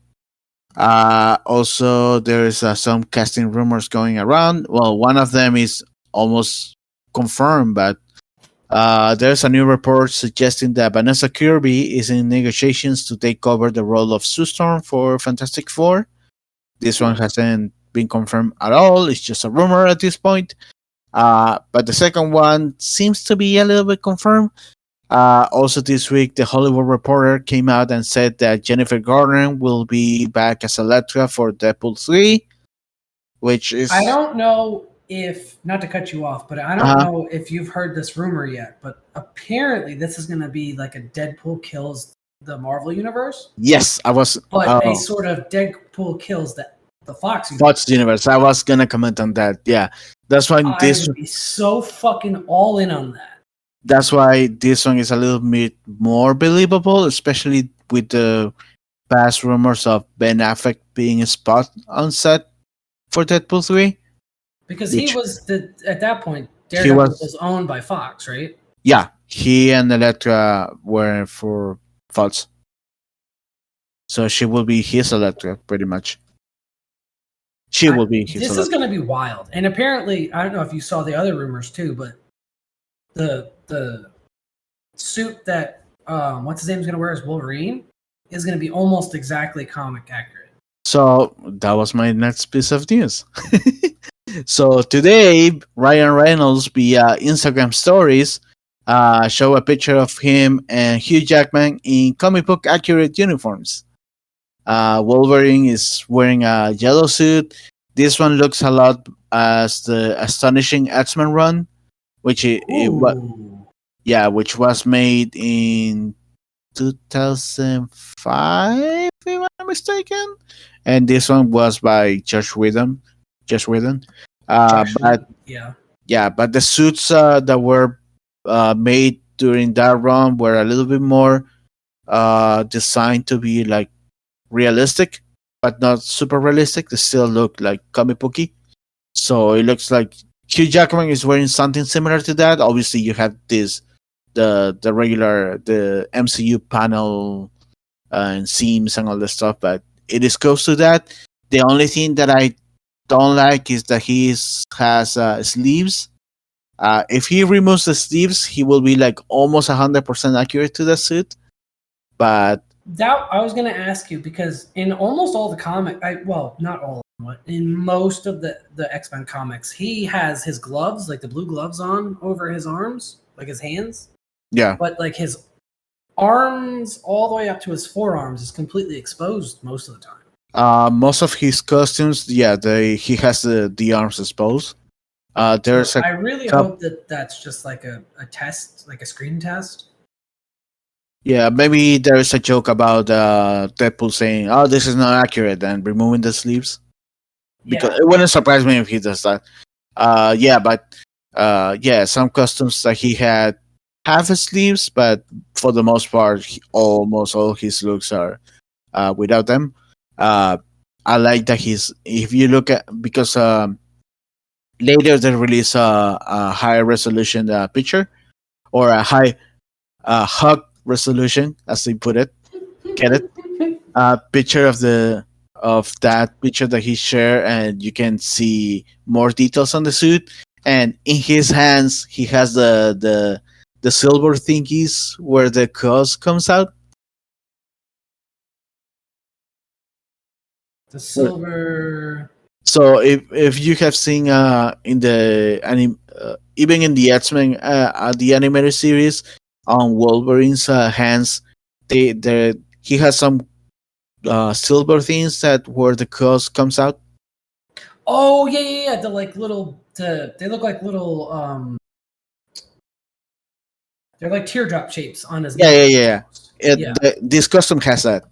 Also, there's some casting rumors going around. Well, one of them is almost confirmed, but there's a new report suggesting that Vanessa Kirby is in negotiations to take over the role of Sue Storm for Fantastic Four. This one hasn't been confirmed at all. It's just a rumor at this point. But the second one seems to be a little bit confirmed. Also, this week, the Hollywood Reporter came out and said that Jennifer Garner will be back as Elektra for Deadpool 3, which is. I don't know if, not to cut you off, but I don't know if you've heard this rumor yet, but apparently this is going to be like a Deadpool kills the Marvel universe. Yes, I was. But a sort of Deadpool kills the Fox universe. Fox universe. I was going to comment on that. Yeah. That's why I would be so fucking all in on that. That's why this one is a little bit more believable, especially with the past rumors of Ben Affleck being a spot on set for Deadpool 3. Because he was at that point, Daredevil was owned by Fox, right? Yeah, he and Elektra were for Fox. So she will be his Elektra, pretty much. She will be his This is going to be wild. And apparently, I don't know if you saw the other rumors too, but the suit that what's his name's going to wear as Wolverine is going to be almost exactly comic accurate. So that was my next piece of news. So today, Ryan Reynolds via Instagram stories show a picture of him and Hugh Jackman in comic book accurate uniforms. Wolverine is wearing a yellow suit. This one looks a lot as the Astonishing X-Men run, which which was made in 2005, if I'm not mistaken. And this one was by Josh Whedon. But the suits that were made during that run were a little bit more designed to be like realistic, but not super realistic. They still look like comic booky. So it looks like Hugh Jackman is wearing something similar to that. Obviously, you have the regular MCU panel and seams and all the stuff, but it is close to that. The only thing that I don't like is that he has sleeves. If he removes the sleeves, he will be like almost 100% accurate to the suit. But that I was going to ask you, because in almost all the not all, but in most of the X-Men comics, he has his gloves, like the blue gloves on over his arms, like his hands. Yeah. But like his arms all the way up to his forearms is completely exposed most of the time. Most of his costumes, he has the arms exposed. I really hope that that's just like a test, like a screen test. Yeah, maybe there is a joke about Deadpool saying, "Oh, this is not accurate," and removing the sleeves. Because it wouldn't surprise me if he does that. Some costumes that he had have his sleeves, but for the most part, almost all his looks are without them. I like that he's. If you look at because later they release a high resolution picture or a high hug resolution, as they put it. Get it? A picture of that picture that he shared, and you can see more details on the suit. And in his hands, he has the silver thingies where the cross comes out. The silver. So if you have seen in the even in the X-Men the animated series on Wolverine's hands, they he has some silver things that where the cross comes out. Oh yeah, yeah, yeah. The like little. They look like little. They're like teardrop shapes on his Yeah, neck. yeah, yeah. Yeah, This custom has that.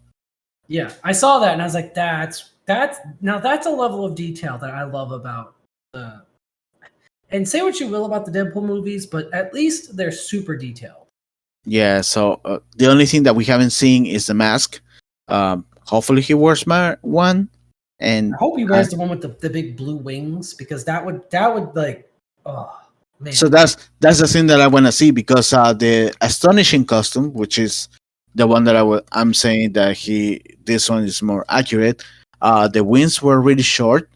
yeah. I saw that and I was like, that's now that's a level of detail that I love about the. And say what you will about the Deadpool movies, but at least they're super detailed. Yeah. So the only thing that we haven't seen is the mask. Hopefully he wears one, I and hope he uh, wears the one with the big blue wings because that would like, oh so man. that's the thing that I want to see because the astonishing costume, which is the one that I'm saying that he this one is more accurate. The wings were really short.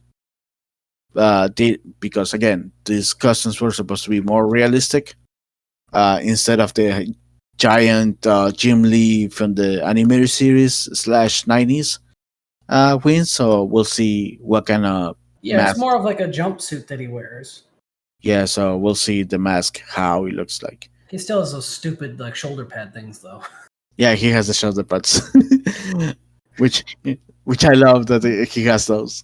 Because again, these costumes were supposed to be more realistic instead of the giant Jim Lee from the animated series slash 90s wings. So we'll see what kind of Yeah, it's mask. more of like a jumpsuit that he wears. Yeah, so we'll see the mask how it looks like. He still has those stupid like shoulder pad things though. Yeah, he has the shoulder pads, which which I love that he has those.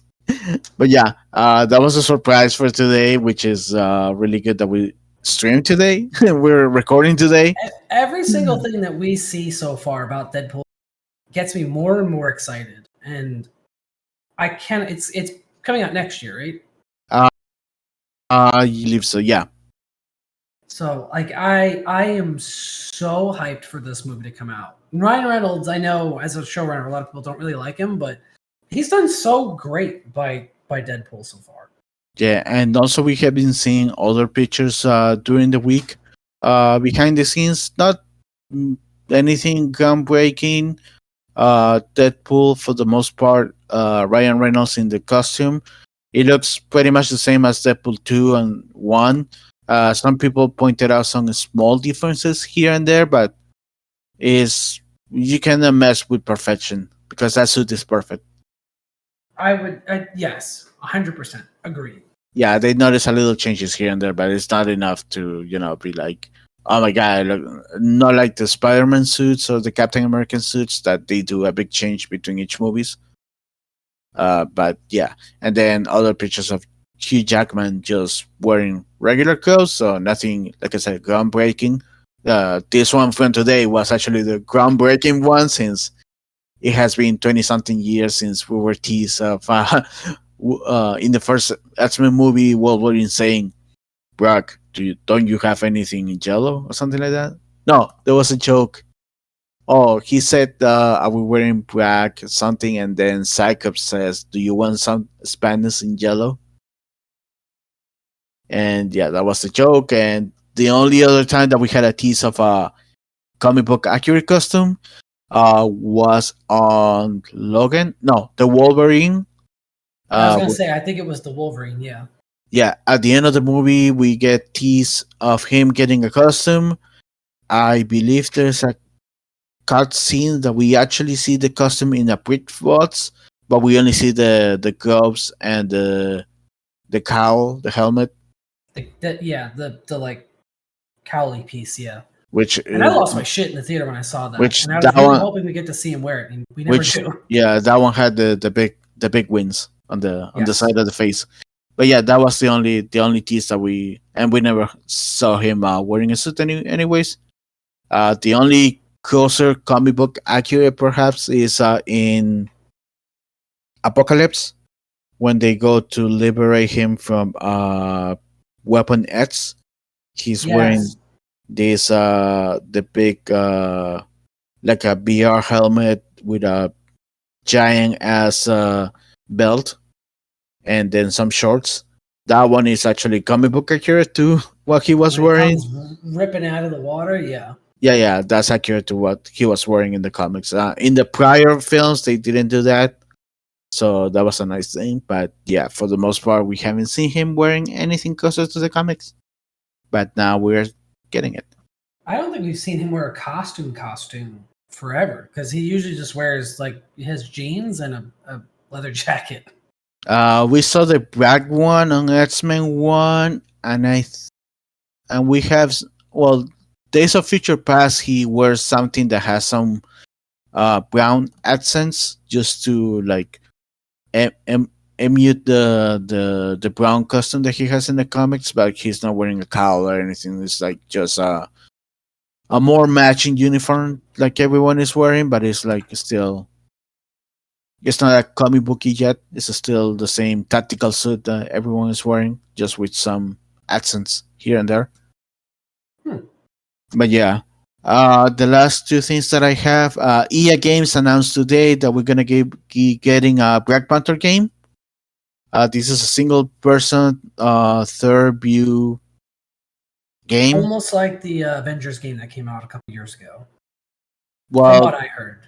But yeah, that was a surprise for today, which is really good that we streamed today. We're recording today. Every single thing that we see so far about Deadpool gets me more and more excited, and I can. It's coming out next year, right? Uh, you leave so yeah. So like I am so hyped for this movie to come out. Ryan Reynolds, I know as a showrunner, a lot of people don't really like him, but he's done so great by Deadpool so far. Yeah, and also we have been seeing other pictures during the week behind the scenes. Not mm, anything groundbreaking. Deadpool for the most part. Ryan Reynolds in the costume. It looks pretty much the same as Deadpool 2 and 1. Some people pointed out some small differences here and there, but is you cannot mess with perfection because that suit is perfect. Yes, 100% agree. Yeah, they notice a little changes here and there, but it's not enough to be like, oh my god, look, not like the Spider-Man suits or the Captain American suits that they do a big change between each movies. But yeah, and then other pictures of Hugh Jackman just wearing regular clothes, so nothing, like I said, groundbreaking. This one from today was actually the groundbreaking one since it has been 20 something years since we were teased of in the first X-Men movie Wolverine saying, Brock, don't you have anything in yellow or something like that? No, there was a joke. Oh, he said, "Are we wearing black something?" And then Cyclops says, "Do you want some Spanish in yellow?" And yeah, that was the joke. And the only other time that we had a tease of a comic book accurate costume was on Logan. No, the Wolverine. I was Uh, gonna w- say I think it was the Wolverine. Yeah, yeah, at the end of the movie, we get tease of him getting a costume. I believe there's a cut scene that we actually see the costume in a quick spots, but we only see the gloves and the cowl, the helmet, the like cowley piece. Yeah, which and I lost my shit in the theater when I saw that, which and I was that really one, hoping we get to see him wear it, and we never which do. yeah, that one had the big wins on the Yes, side of the face. But yeah, that was the only tease that we never saw him wearing a suit anyways. The only closer comic book accurate perhaps is in Apocalypse when they go to liberate him from Weapon X. He's wearing yes. this the big like a VR helmet with a giant ass belt and then some shorts. That one is actually comic book accurate to what he was When he wearing. comes ripping out of the water, yeah. Yeah, yeah, that's accurate to what he was wearing in the comics. In the prior films, they didn't do that, so that was a nice thing. But yeah, for the most part, we haven't seen him wearing anything closer to the comics. But now we're getting it. I don't think we've seen him wear a costume forever because he usually just wears like his jeans and a leather jacket. We saw the black one on X Men one, and and we have well, Days of Future Past. He wears something that has some brown accents just to like em- em- emulate the brown costume that he has in the comics, but he's not wearing a cowl or anything. It's like just a more matching uniform like everyone is wearing, but it's like still it's not a comic booky yet. It's still the same tactical suit that everyone is wearing, just with some accents here and there. Hmm. But yeah, the last two things that I have, EA Games announced today that we're gonna be getting a Black Panther game. This is a single person, third view game. Almost like the Avengers game that came out a couple years ago, from Well, what I heard.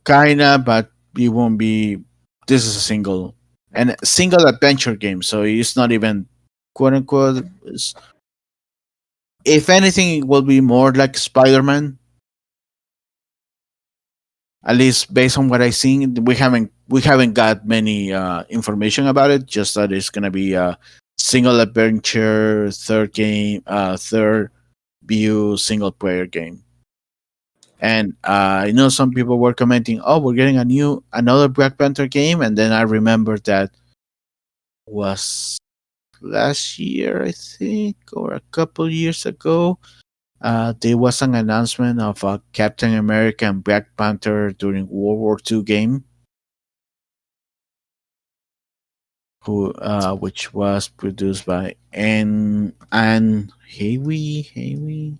kinda, but it won't be. This is a single adventure game, so it's not even quote unquote. If anything, it will be more like Spider Man. At least based on what I've seen, we haven't got many information about it. Just that it's gonna be a single adventure, third view single player game. And I know some people were commenting, "Oh, we're getting another Black Panther game," and then I remembered that was last year, I think, or a couple years ago. There was an announcement of a Captain America and Black Panther during World War II game, which was produced by Anne Hayway,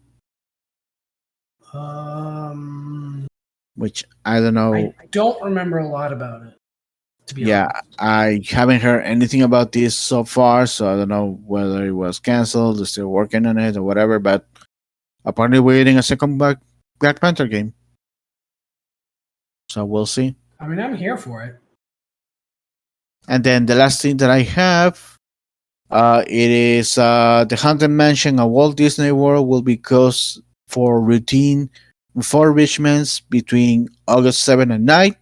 Um, which I don't know. I don't remember a lot about it, to be Yeah, honest. I haven't heard anything about this so far, so I don't know whether it was canceled, they're still working on it, or whatever. But apparently, we're getting a second Black Panther game, so we'll see. I mean, I'm here for it. And then the last thing that I have, it is the Haunted Mansion at Walt Disney World will be closed for routine refurbishments between August 7th and 9th.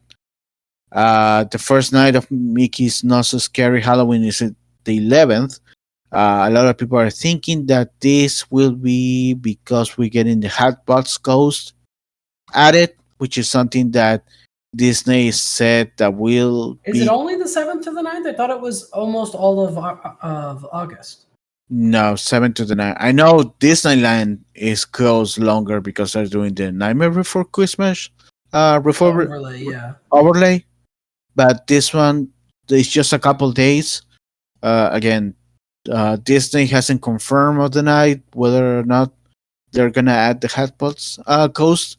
The first night of Mickey's Not So Scary Halloween is the 11th. A lot of people are thinking that this will be because we're getting the Hatbox Ghost added, which is something that Disney said that will Is it be. only the 7th to the 9th? I thought it was almost all of August. No, 7 to the 9. I know Disneyland is closed longer because they're doing the Nightmare Before Christmas Overlay, yeah. overlay, but this one is just a couple days. Again, Disney hasn't confirmed of the night whether or not they're gonna add the Hatbots Coast,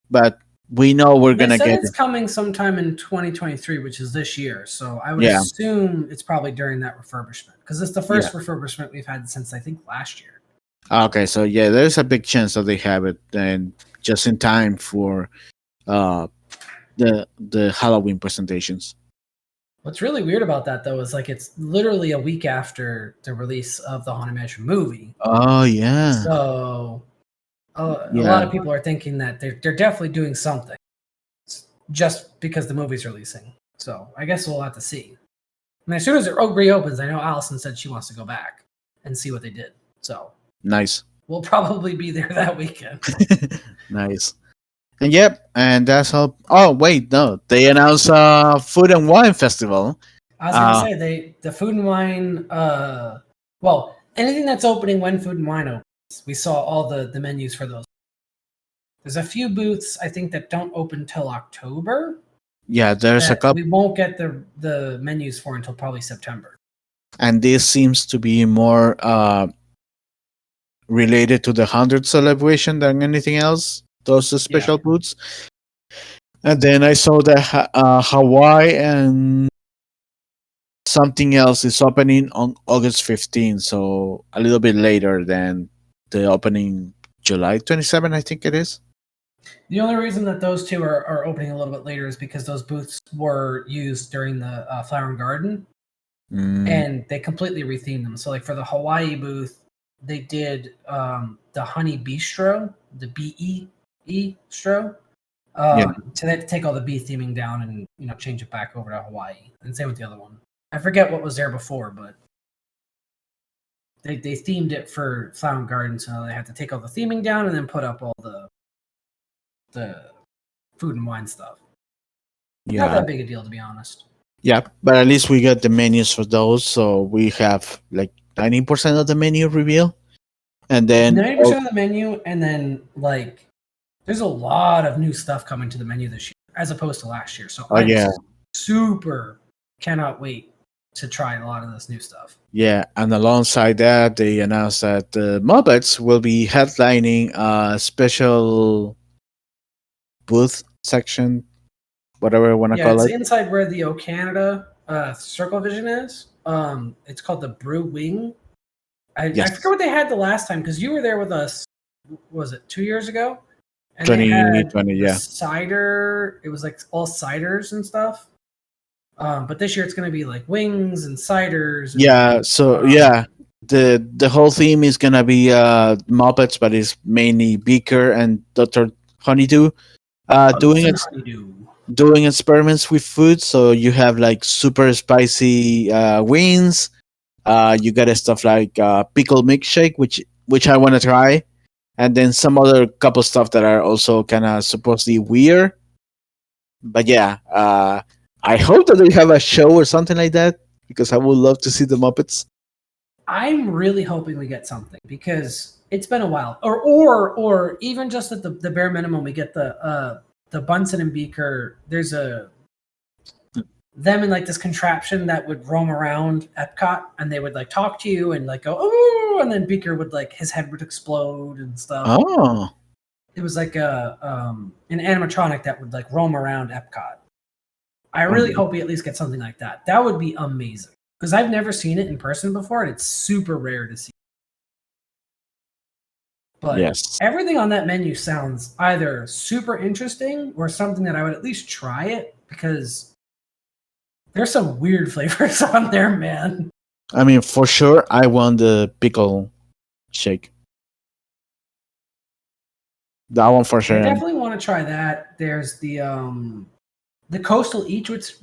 but we know we're They gonna said get it's it. coming sometime in 2023, which is this year. So I would Yeah, assume it's probably during that refurbishment because it's the yeah. first refurbishment we've had since I think last year. Okay, so yeah, there's a big chance that they have it, and just in time for uh the Halloween presentations. What's really weird about that though is like it's literally a week after the release of the Haunted Mansion movie. Oh yeah, So a lot yeah, of people are thinking that they're definitely doing something just because the movie's releasing. So I guess we'll have to see. I mean, as soon as it reopens, I know Allison said she wants to go back and see what they did. So nice, we'll probably be there that weekend. nice. And yep, and that's all. Oh wait, no, they announced Food and Wine Festival. I was gonna Uh, say the food and wine. Well, anything that's opening when food and wine opens, we saw all the menus for those. There's a few booths I think that don't open till October yeah, there's a that couple, we won't get the menus for until probably September. and this seems to be more related to the 100 celebration than anything else. Those Yeah. special booths. And then I saw the Hawaii and something else is opening on August 15th, so a little bit later than the opening July 27th, I think it is. The only reason that those two are opening a little bit later is because those booths were used during the Flower and Garden, and they completely rethemed them. So, like for the Hawaii booth, they did the Honey Bistro, the BE Stro. Yeah. So they had to take all the bee theming down and change it back over to Hawaii. And same with the other one. I forget what was there before, but they themed it for Flower and Garden, so they had to take all the theming down and then put up all the food and wine stuff. Not that big a deal, to be honest. Yeah, but at least we got the menus for those, so we have like 90% of the menu reveal, and then 90% of the menu, and then like there's a lot of new stuff coming to the menu this year as opposed to last year. So I super cannot wait to try a lot of this new stuff. Yeah, and alongside that, they announced that the Muppets will be headlining a special booth section, whatever you want to call it's it. inside where the O Canada Circle Vision is. It's called the Brew Wing. I forget what they had the last time because you were there with us. Was it 2 years ago? And 2020, yeah. Cider. It was like all ciders and stuff. But this year it's going to be like wings and ciders. The whole theme is gonna be Muppets, but it's mainly Beaker and Dr. Honeydew doing experiments with food. So you have like super spicy wings. You got stuff like pickle milkshake, which I want to try, and then some other couple stuff that are also kind of supposedly weird. But yeah, I hope that they have a show or something like that because I would love to see the Muppets. I'm really hoping we get something because it's been a while, or even just at the bare minimum, we get the Bunsen and Beaker. There's them in like this contraption that would roam around Epcot, and they would like talk to you and like go oh, and then Beaker would like his head would explode and stuff. Oh, it was like an animatronic that would like roam around Epcot. I really hope we at least get something like that. That would be amazing because I've never seen it in person before, and it's super rare to see. But everything on that menu sounds either super interesting or something that I would at least try it because there's some weird flavors on there, man. I mean, for sure, I want the pickle shake. That one for sure. I definitely want to try that. There's the coastal eats,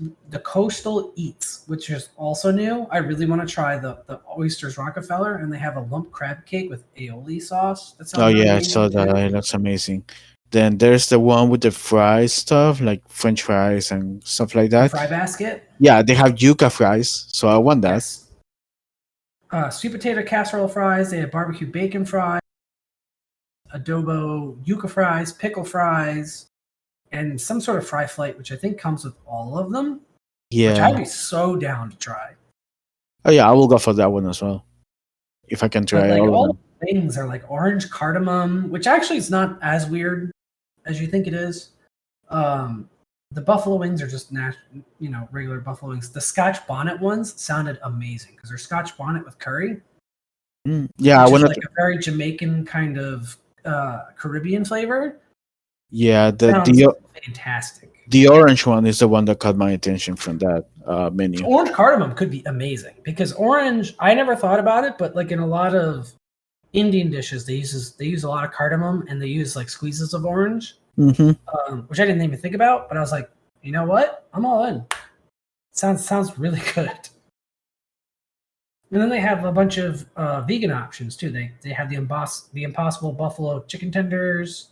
which is also new. I really want to try the oysters Rockefeller, and they have a lump crab cake with aioli sauce. I saw that. It looks amazing. Then there's the one with the fries stuff, like French fries and stuff like that. The fry basket. Yeah, they have yuca fries, so I want that. Yes. Sweet potato casserole fries. They have barbecue bacon fries, adobo yuca fries, pickle fries, and some sort of fry flight, which I think comes with all of them. Yeah. Which I'd be so down to try. Oh yeah, I will go for that one as well. If I can try all of them. Things are like orange cardamom, which actually is not as weird as you think it is. The buffalo wings are just regular buffalo wings. The Scotch bonnet ones sounded amazing because they're Scotch bonnet with curry. Yeah, I want like a very Jamaican kind of Caribbean flavor. Yeah, fantastic. The orange one is the one that caught my attention from that menu. So orange cardamom could be amazing because orange. I never thought about it, but like in a lot of Indian dishes, they use a lot of cardamom and they use like squeezes of orange, which I didn't even think about. But I was like, you know what? I'm all in. Sounds really good. And then they have a bunch of vegan options too. They have the Impossible Buffalo Chicken Tenders,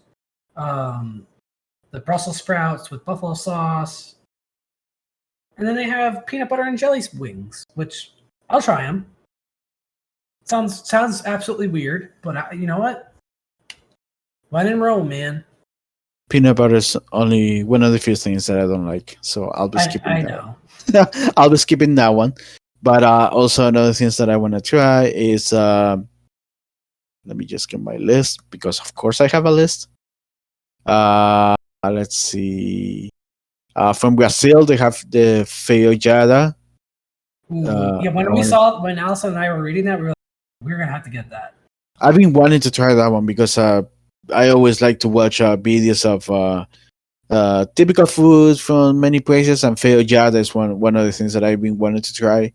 the Brussels sprouts with buffalo sauce, and then they have peanut butter and jelly wings, which I'll try them. Sounds absolutely weird, but you know what? When in Rome, man. Peanut butter is only one of the few things that I don't like, so I'll be skipping. I know. I'll be skipping that one. But also another things that I want to try is let me just get my list because of course I have a list. Let's see. From Brazil they have the feijoada. Ooh, yeah. When Allison and I were reading that, we were gonna have to get that. I've been wanting to try that one because I always like to watch videos of typical food from many places, and feijoada is one of the things that I've been wanting to try.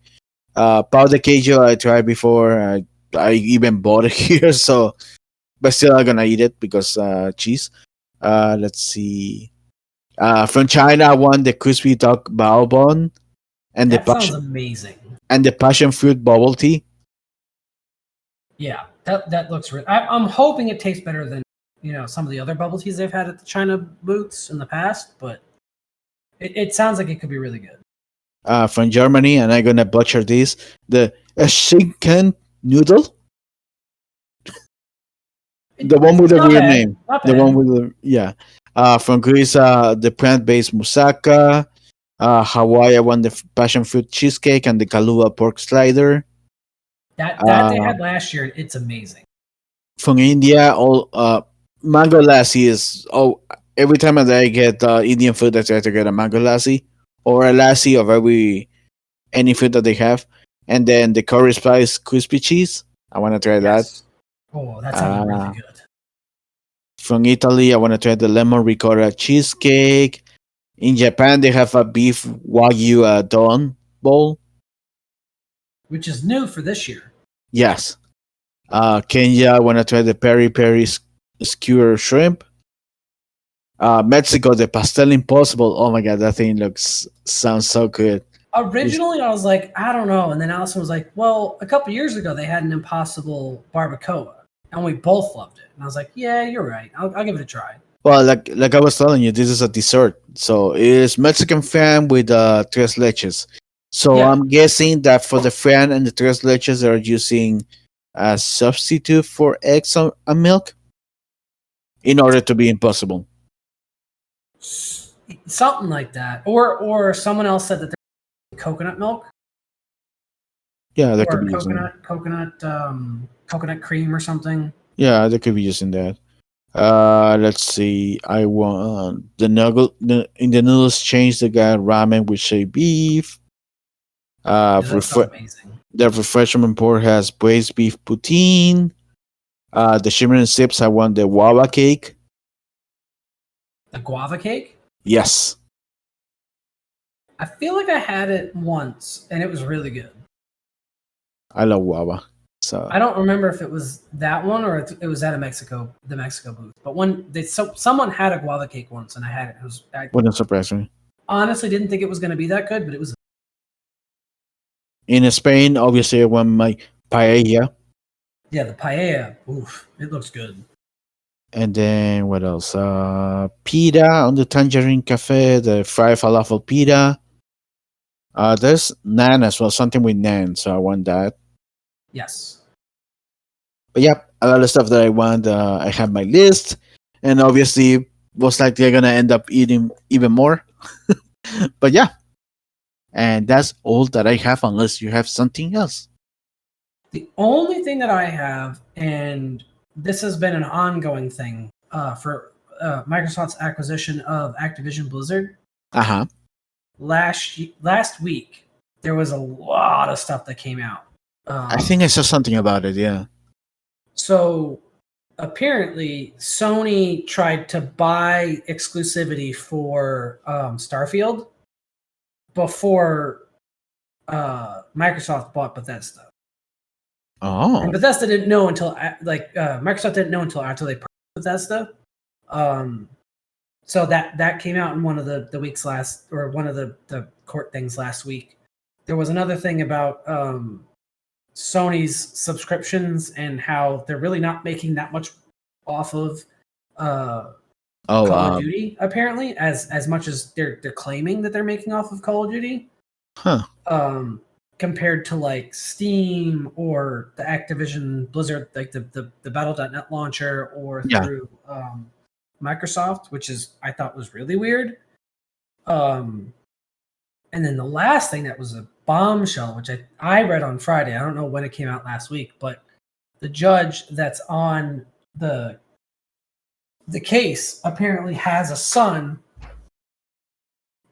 Pau de queijo I tried before. I even bought it here, so but still I'm gonna eat it because cheese. Let's see. From China, I want the crispy duck bao bun and That sounds amazing. the passion fruit bubble tea. Yeah, that looks. I'm hoping it tastes better than some of the other bubble teas they've had at the China booths in the past, but it sounds like it could be really good. From Germany, and I'm gonna butcher this. The Schinken noodle, the one with the Not weird bad. name, Not the bad. one with the yeah. From Greece, the plant-based moussaka. Hawaii, I want the passion fruit cheesecake and the Kahlua pork slider. That they had last year. It's amazing. From India, all mango lassi is every time that I get Indian food, I try to get a mango lassi or a lassi of any food that they have, and then the curry spice crispy cheese. I want to try that. Yes. Oh, that sounds really good. From Italy, I want to try the lemon ricotta cheesecake. In Japan, they have a beef wagyu don bowl, which is new for this year. Yes. Kenya, I want to try the peri peri skewer shrimp. Mexico, the pastel impossible. Oh my god, that thing sounds so good. Originally, I was like, I don't know, and then Allison was like, well, a couple years ago they had an impossible barbacoa, and we both loved it. And I was like, yeah, you're right. I'll give it a try. Well, like I was telling you, this is a dessert, so it is Mexican fan with tres leches. So Yeah. I'm guessing that for the fan and the tres leches, they're using a substitute for eggs and milk in order to be impossible. Something like that, or someone else said that they're coconut milk. Yeah, that or could be coconut cream or something. Yeah, they could be using that. Let's see. I want in the noodles change the guy ramen with shaved beef. That sounds amazing. The refreshment board has braised beef poutine. The shimmering sips. I want the guava cake. The guava cake? Yes. I feel like I had it once and it was really good. I love guava. So I don't remember if it was that one or if it was at the Mexico booth. But someone had a guava cake once and I had it. Wouldn't surprise me. Honestly, didn't think it was going to be that good, but it was. In Spain, obviously, I want my paella. Yeah, the paella. Oof, it looks good. And then what else? Pita on the Tangerine Cafe, the fried falafel pita. There's naan as well, something with naan, so I want that. Yes. But yeah, a lot of stuff that I want. I have my list, and obviously, most likely, I'm gonna end up eating even more. But yeah, and that's all that I have, unless you have something else. The only thing that I have, and this has been an ongoing thing for Microsoft's acquisition of Activision Blizzard. Last week, there was a lot of stuff that came out. I think I saw something about it, yeah. So apparently, Sony tried to buy exclusivity for Starfield before Microsoft bought Bethesda. Oh. And Bethesda didn't know until Microsoft didn't know until after they purchased Bethesda. So that came out in one of the weeks one of the court things last week. There was another thing about Sony's subscriptions and how they're really not making that much off of Call of Duty, apparently, as much as they're claiming that they're making off of Call of Duty. Compared to like Steam or the Activision Blizzard, like the Battle.net launcher, or through Microsoft, which I thought was really weird. And then the last thing that was a bombshell, which I read on Friday, I don't know when it came out last week, but the judge that's on the case apparently has a son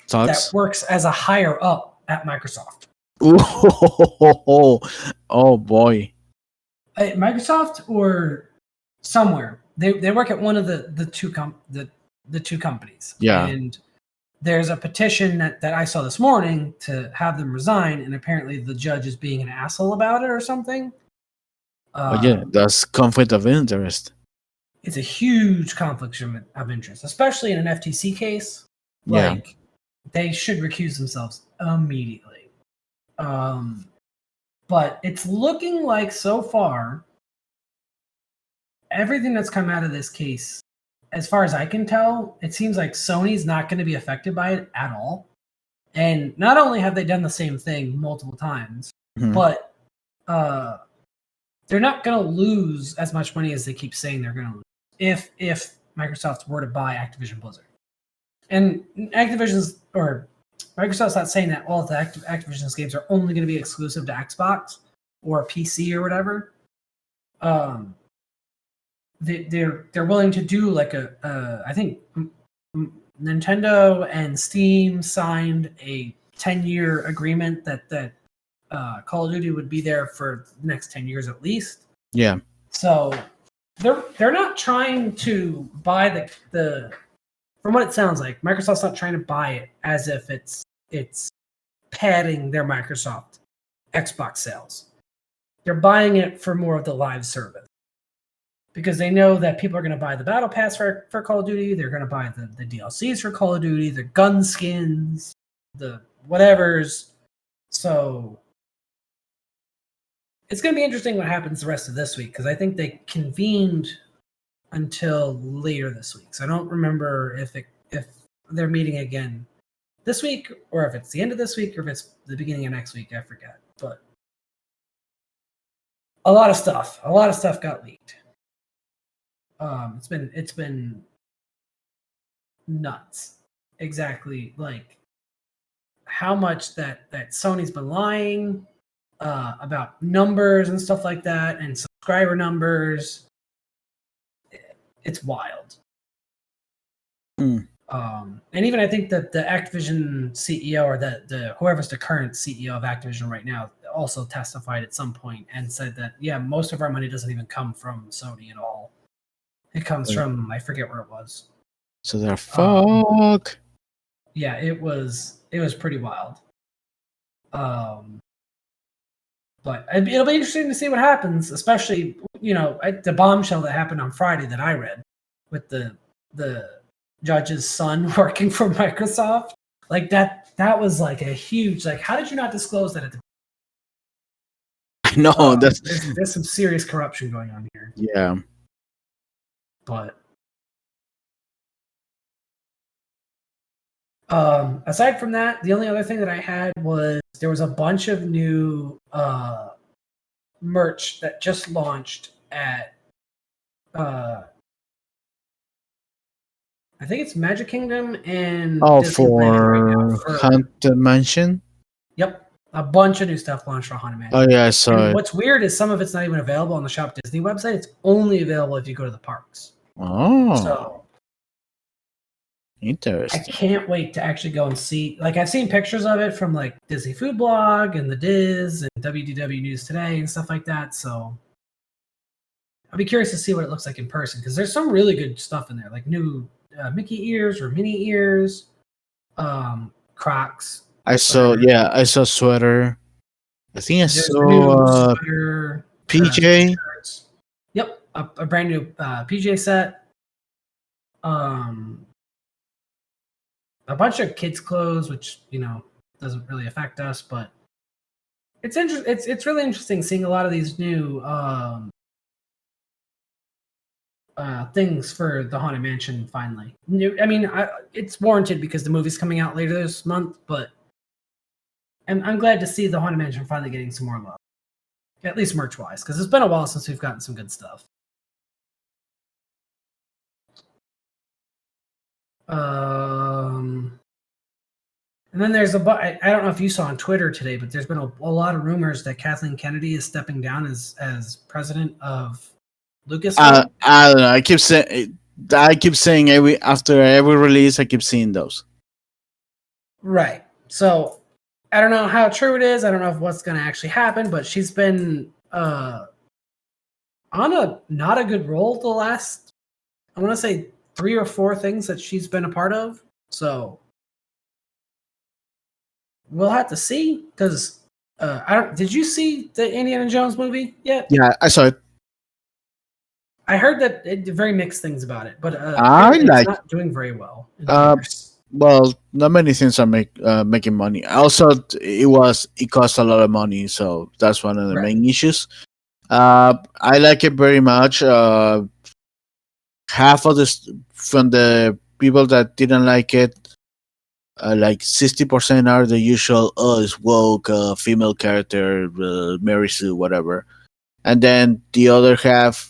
that works as a higher up at Microsoft. Ooh, oh boy. At Microsoft or somewhere. They work at one of the two companies. Yeah. And there's a petition that I saw this morning to have them resign, and apparently the judge is being an asshole about it or something. Oh yeah, that's conflict of interest. It's a huge conflict of interest, especially in an FTC case. Yeah. Like, they should recuse themselves immediately. But it's looking like so far, everything that's come out of this case, as far as I can tell, it seems like Sony's not going to be affected by it at all. And not only have they done the same thing multiple times, but they're not going to lose as much money as they keep saying they're going to lose if Microsoft were to buy Activision Blizzard. And Microsoft's not saying that all of the Activision's games are only going to be exclusive to Xbox or PC or whatever. They're willing to do like I think Nintendo and Steam signed a 10-year agreement that Call of Duty would be there for the next 10 years at least. Yeah. So they're not trying to buy the from what it sounds like, Microsoft's not trying to buy it as if it's padding their Microsoft Xbox sales. They're buying it for more of the live service. Because they know that people are going to buy the Battle Pass for Call of Duty. They're going to buy the DLCs for Call of Duty, the gun skins, the whatevers. So it's going to be interesting what happens the rest of this week, because I think they convened until later this week. So I don't remember if they're meeting again this week, or if it's the end of this week, or if it's the beginning of next week. I forget. But a lot of stuff got leaked. It's been nuts. Exactly, like how much that Sony's been lying about numbers and stuff like that, and subscriber numbers. It's wild. And even I think that the Activision CEO, or the whoever's the current CEO of Activision right now, also testified at some point and said that most of our money doesn't even come from Sony at all. It comes from, I forget where it was. So they're fuck. Yeah, it was pretty wild. But it'll be interesting to see what happens, especially, the bombshell that happened on Friday that I read with the judge's son working for Microsoft. Like that was like a huge, like, how did you not disclose that at the I know there's some serious corruption going on here. Yeah. But aside from that, the only other thing that I had was there was a bunch of new merch that just launched at I think it's Magic Kingdom and for Haunted Mansion. Yep, a bunch of new stuff launched for Haunted Mansion. Oh yeah, I saw it. What's weird is some of it's not even available on the Shop Disney website. It's only available if you go to the parks. Oh, so interesting. I can't wait to actually go and see. Like, I've seen pictures of it from like Disney Food Blog and the Diz and WDW News Today and stuff like that. So I'll be curious to see what it looks like in person, because there's some really good stuff in there, like new Mickey ears or mini ears, Crocs. I saw sweater. I think I saw sweater, PJ. Yep, a brand new PJ set. A bunch of kids' clothes, which doesn't really affect us, but it's it's really interesting seeing a lot of these new things for the Haunted Mansion finally. I mean, it's warranted because the movie's coming out later this month, but I'm glad to see the Haunted Mansion finally getting some more love, at least merch-wise, because it's been a while since we've gotten some good stuff. And then there's I don't know if you saw on Twitter today, but there's been a lot of rumors that Kathleen Kennedy is stepping down as president of Lucasfilm. I don't know. I keep saying after every release, I keep seeing those. Right. So I don't know how true it is. I don't know if what's going to actually happen, but she's been on a not a good roll the last, I want to say 3 or 4 things that she's been a part of. So we'll have to see because I don't. Did you see the Indiana Jones movie yet? Yeah, I saw it. I heard that very mixed things about it, but I apparently it's like. not doing very well in Uh, theaters. well, not many things are making money. Also, it cost a lot of money, so that's one of the Right. main issues. I like it very much. Half of this from the people that didn't like it, like 60% are the usual. Oh, it's woke, female character, Mary Sue, whatever. And then the other half,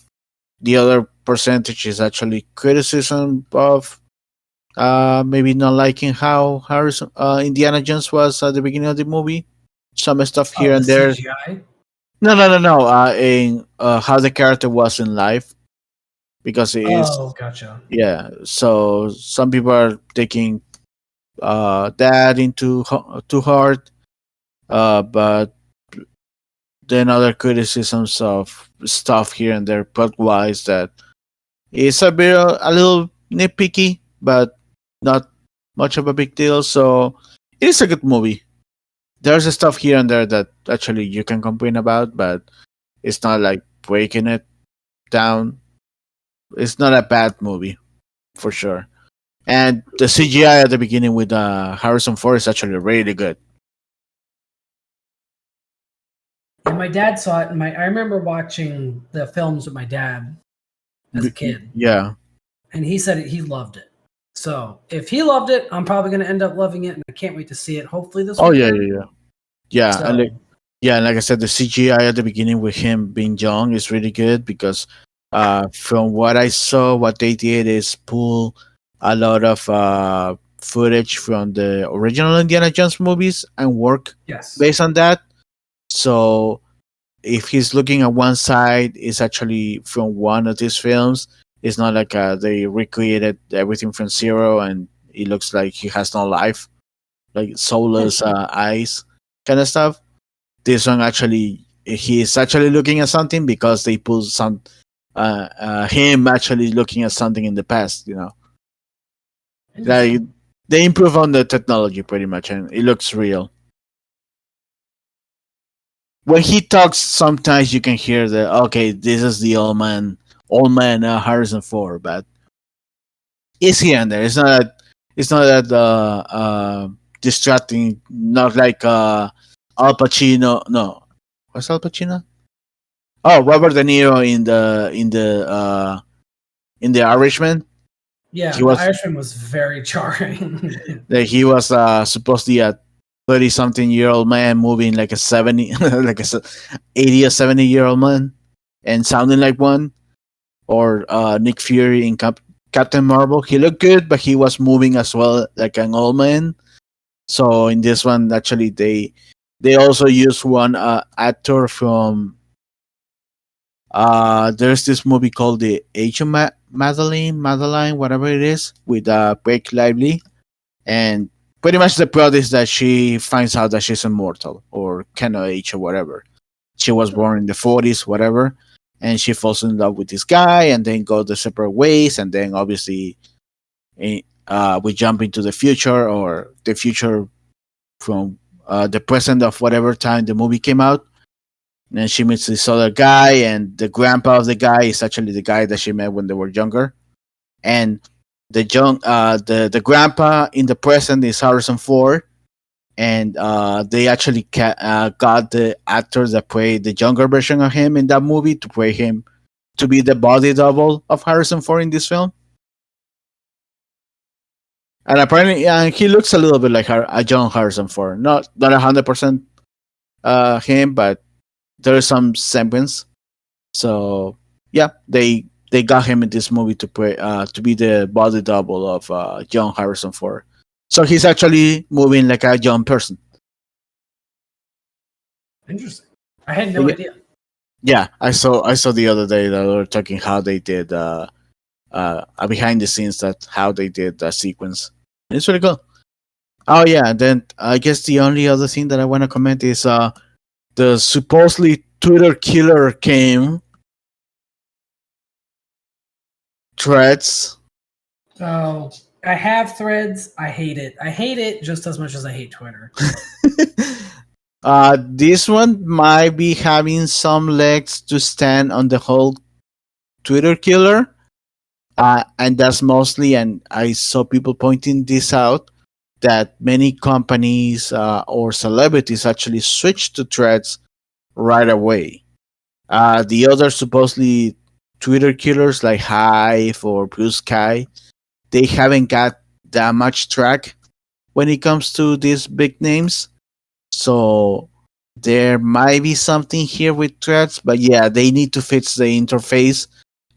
the other percentage is actually criticism of maybe not liking how Harrison Indiana Jones was at the beginning of the movie. Some stuff Oh, here the and there. CGI. No. In how the character was in life, because it is Oh, gotcha. yeah. So some people are taking that into too hard, but then other criticisms of stuff here and there plot wise that is a little nitpicky, but not much of a big deal. So it is a good movie. There's stuff here and there that actually you can complain about, but it's not like breaking it down. It's not a bad movie for sure. And the CGI at the beginning with Harrison Ford is actually really good. And my dad saw it. I remember watching the films with my dad as a kid, Yeah. and he said he loved it. So if he loved it, I'm probably going to end up loving it, and I can't wait to see it. Hopefully this Oh yeah, weekend. yeah, yeah. Yeah, and So like I said, the CGI at the beginning with him being young is really good because from what I saw, what they did is pull a lot of footage from the original Indiana Jones movies and work yes, based on that. So if he's looking at one side, it's actually from one of these films. It's not like they recreated everything from zero and it looks like he has no life, like soulless eyes kind of stuff. This one actually, he is actually looking at something because they put some him actually looking at something in the past. Like interesting. they improve on the technology pretty much, and it looks real. When he talks, sometimes you can hear the okay, this is the old man Harrison Ford, but it's here and there. It's not that distracting. Not like Al Pacino. No, what's Al Pacino? Oh, Robert De Niro in the Irishman. Yeah, He the was Irishman was very jarring. he was supposed to be a 30-something-year-old man moving like a 70, like a 80 or 70-year-old man, and sounding like one. Or Nick Fury in Captain Marvel. He looked good, but he was moving as well like an old man. So in this one, actually, they also use one actor from there's this movie called The Age of Madeline, whatever it is, with Blake Lively, and pretty much the plot is that she finds out that she's immortal or cannot age or whatever. She was born in the 40s, whatever, and she falls in love with this guy, and then go the separate ways, and then obviously we jump into the future or the future from the present of whatever time the movie came out. And she meets this other guy, and the grandpa of the guy is actually the guy that she met when they were younger. And the grandpa in the present is Harrison Ford, and they actually got the actor that played the younger version of him in that movie to play him to be the body double of Harrison Ford in this film. And apparently, he looks a little bit like a young Harrison Ford, not 100% him, but there is some semblance. So yeah, they got him in this movie to play to be the body double of young Harrison Ford. So he's actually moving like a young person. Interesting. I had But no yeah, idea. yeah, I saw the other day that they were talking how they did behind the scenes that how they did that sequence. It's really cool. Oh yeah, then I guess the only other thing that I want to comment is the supposedly Twitter killer came threads. Oh, I have threads. I hate it. I hate it just as much as I hate Twitter. This one might be having some legs to stand on the whole Twitter killer. And that's mostly, and I saw people pointing this out, that many companies or celebrities actually switched to threads right away. The other supposedly Twitter killers like Hive or Blue Sky, they haven't got that much track when it comes to these big names. So there might be something here with threads, but yeah, they need to fix the interface.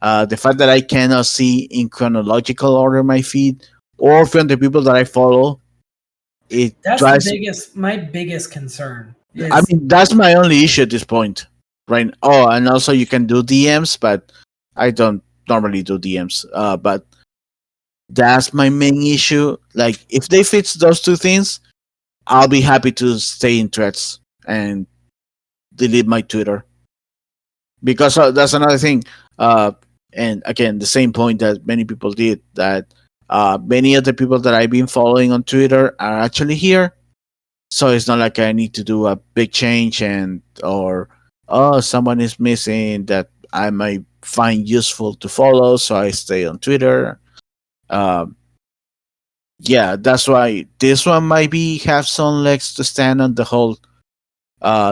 The fact that I cannot see in chronological order my feed or from the people that I follow, it That's drives. my biggest concern I is mean, that's my only issue at this point, right? Oh, and also you can do DMs, but I don't normally do DMs. But that's my main issue. Like, if they fix those two things, I'll be happy to stay in threads and delete my Twitter, because that's another thing. Uh, and again, the same point that many people did, that many of the people that I've been following on Twitter are actually here. So it's not like I need to do a big change, and or oh, someone is missing that I might find useful to follow, so I stay on Twitter. Um, yeah, that's why this one might be have some legs to stand on the whole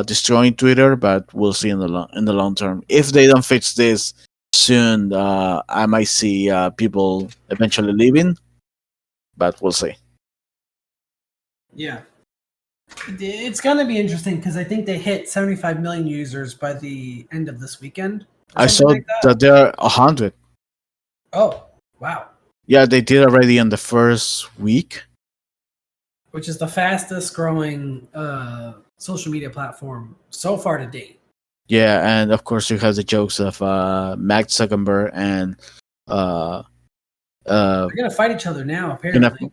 destroying Twitter, but we'll see in the long term. If they don't fix this soon, I might see people eventually leaving, but we'll see. yeah. It's gonna be interesting because I think they hit 75 million users by the end of this weekend or I something saw like that. that there are 100. Oh, wow. Yeah, they did already in the first week. Which is the fastest growing social media platform so far to date. Yeah, and of course you have the jokes of Max Zuckerberg and uh They're gonna fight each other now, you know, apparently.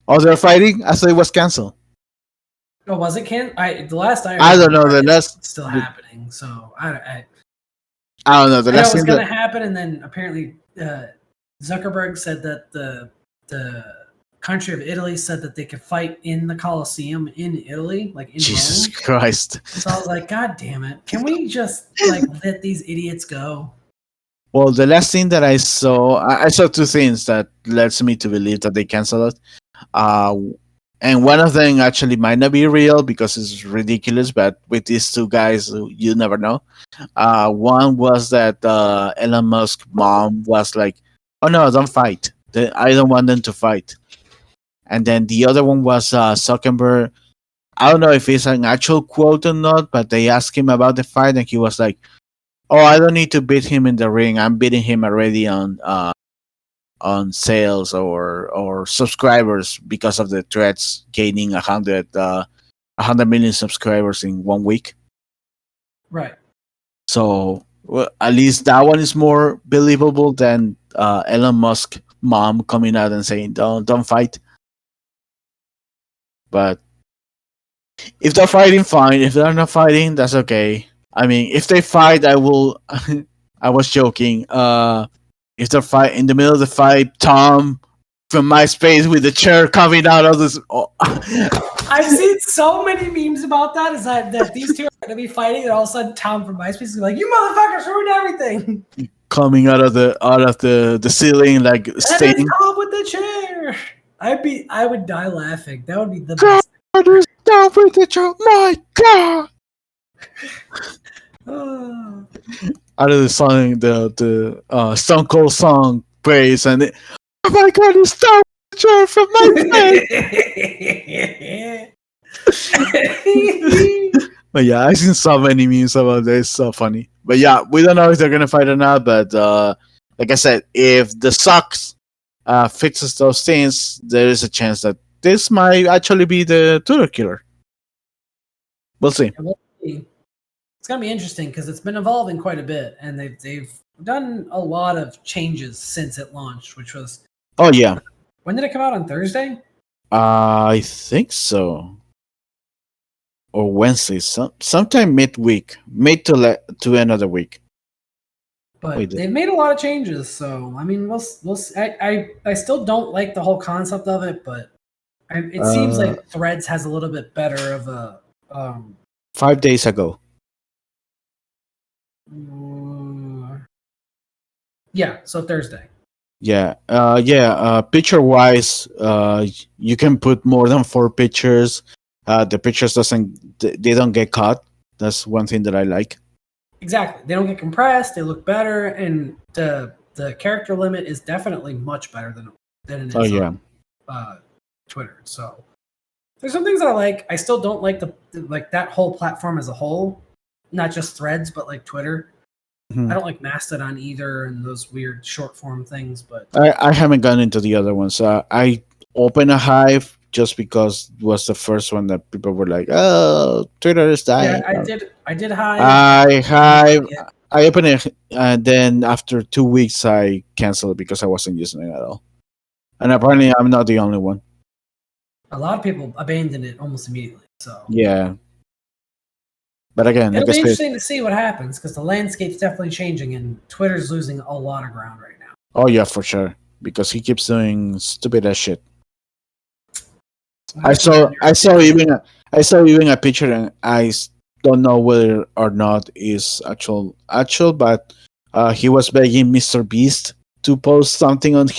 oh, they're fighting. I thought it was canceled. Oh, was it? The last I I heard, don't know. The it's last, still happening. So I don't know. The I know last it was thing going that to happen, and then apparently Zuckerberg said that the country of Italy said that they could fight in the Colosseum in Italy, like in Jesus Rome. Christ. So I was like, God damn it! Can we just like let these idiots go? Well, the last thing that I saw, I saw two things that lets me to believe that they canceled it. Uh, and one of them actually might not be real because it's ridiculous, but with these two guys, you never know. One was that Elon Musk mom was like, "Oh no, don't fight. I don't want them to fight." And then the other one was Zuckerberg. I don't know if it's an actual quote or not, but they asked him about the fight, and he was like, "Oh, I don't need to beat him in the ring. I'm beating him already on sales or subscribers because of the threats gaining 100 million subscribers in 1 week." Right. So well, at least that one is more believable than Elon Musk mom coming out and saying don't fight. But if they're fighting, fine. If they're not fighting, that's okay. I mean, if they fight, I will. I was joking. If they're fight in the middle of the fight, Tom from MySpace with the chair coming out of this. Oh. I've seen so many memes about that. Is that these two are going to be fighting, and all of a sudden Tom from MySpace is like, "You motherfuckers ruined everything!" Coming out of the ceiling like And Sting. then Tom with the chair. I would die laughing. That would be the God, best. stop with the chair! My God! Oh. Out of the song, the Stone Cold song plays, and oh my God, it's stop with the chair from MySpace. But yeah, I've seen so many memes about this. So funny. But yeah, we don't know if they're gonna fight or not. But like I said, if the Sox fixes those things, there is a chance that this might actually be the Twitter killer. We'll see. It's gonna be interesting because it's been evolving quite a bit, and they've done a lot of changes since it launched. Which was Oh yeah, when did it come out, on Thursday? I think so. Or Wednesday, sometime midweek, to end of the week. But Wait, they've made a lot of changes, so I mean, we'll see. I still don't like the whole concept of it, but it seems uh, like Threads has a little bit better of a 5 days ago. yeah. So Thursday. Yeah, picture wise, you can put more than 4 pictures. The pictures they don't get caught. That's one thing that I like. Exactly. They don't get compressed. They look better, and the character limit is definitely much better than it Oh is yeah, on Twitter. So there's some things I like. I still don't like like that whole platform as a whole, not just Threads, but like Twitter. I Mhm. don't like Mastodon either, and those weird short form things. But I haven't gone into the other ones. I opened a Hive just because it was the first one that people were like, "Oh, Twitter is yeah, dying." I did Hive. I Didn't like Hive. it. I opened it, and then after 2 weeks, I canceled it because I wasn't using it at all. And apparently, I'm not the only one. A lot of people abandoned it almost immediately. So Yeah, but again, it'll like I be said, interesting to see what happens because the landscape's definitely changing, and Twitter's losing a lot of ground right now. oh yeah, for sure, because he keeps doing stupid ass shit. I That's what saw, you're I saw opinion. even, a, I saw even a picture, and don't know whether or not is actual, but he was begging Mr. Beast to post something on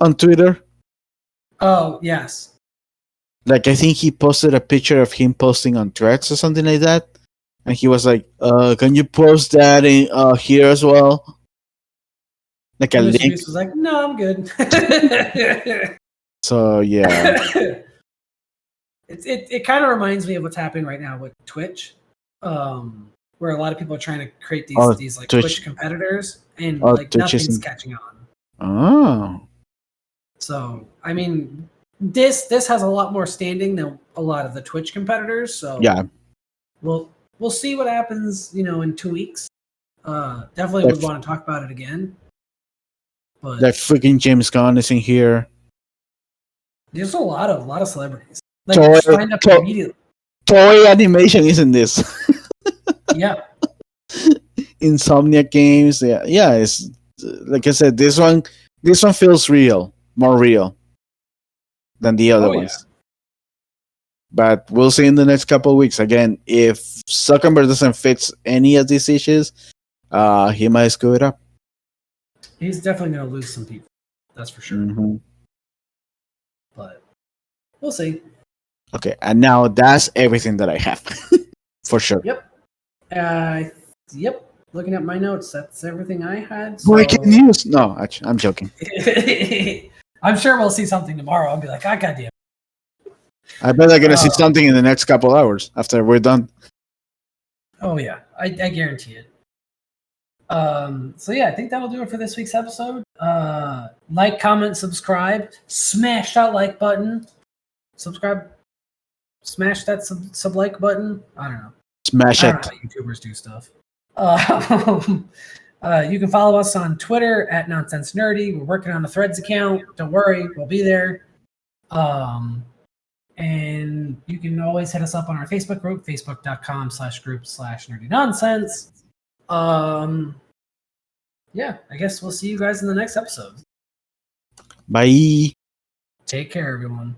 on Twitter. Oh yes, Like I think he posted a picture of him posting on Threads or something like that, and he was like, "Can you post that in here as well?" Like a and Mr. link. Beast was like, "No, I'm good." So yeah, it kind of reminds me of what's happening right now with Twitch, where a lot of people are trying to create oh these like Twitch, Twitch competitors, and like Twitch nothing's isn't. catching on. Oh, So I mean, this has a lot more standing than a lot of the Twitch competitors. So yeah. we'll see what happens. In 2 weeks. Definitely That would want to talk about it again. But that freaking James Gunn is in here. there's a lot of celebrities like Toy, signed up to, immediately. toy animation isn't this? Yeah. Insomnia games. Yeah, yeah. It's like I said. This one feels real, more real than the other Oh yeah. ones. But we'll see in the next couple of weeks. Again, if Zuckerberg doesn't fix any of these issues, he might screw it up. He's definitely going to lose some people. That's for sure. Hmm. But we'll see. Okay, and now that's everything that I have for sure. Yep. Yep. Looking at my notes, that's everything I had. Breaking So news. No, actually, I'm joking. I'm sure we'll see something tomorrow. I'll be like, God damn. I bet I'm gonna see Um, something in the next couple hours after we're done. oh yeah, I guarantee it. So yeah, I think that'll do it for this week's episode. Like, comment, subscribe, smash that like button, subscribe, smash that sub like button. I don't know. Smash I don't know it. how YouTubers do stuff. You can follow us on Twitter at Nonsense Nerdy. We're working on a Threads account. Don't worry, we'll be there. And you can always hit us up on our Facebook group, facebook.com/group/nerdy nonsense. Yeah, I guess we'll see you guys in the next episode. Bye. Take care, everyone.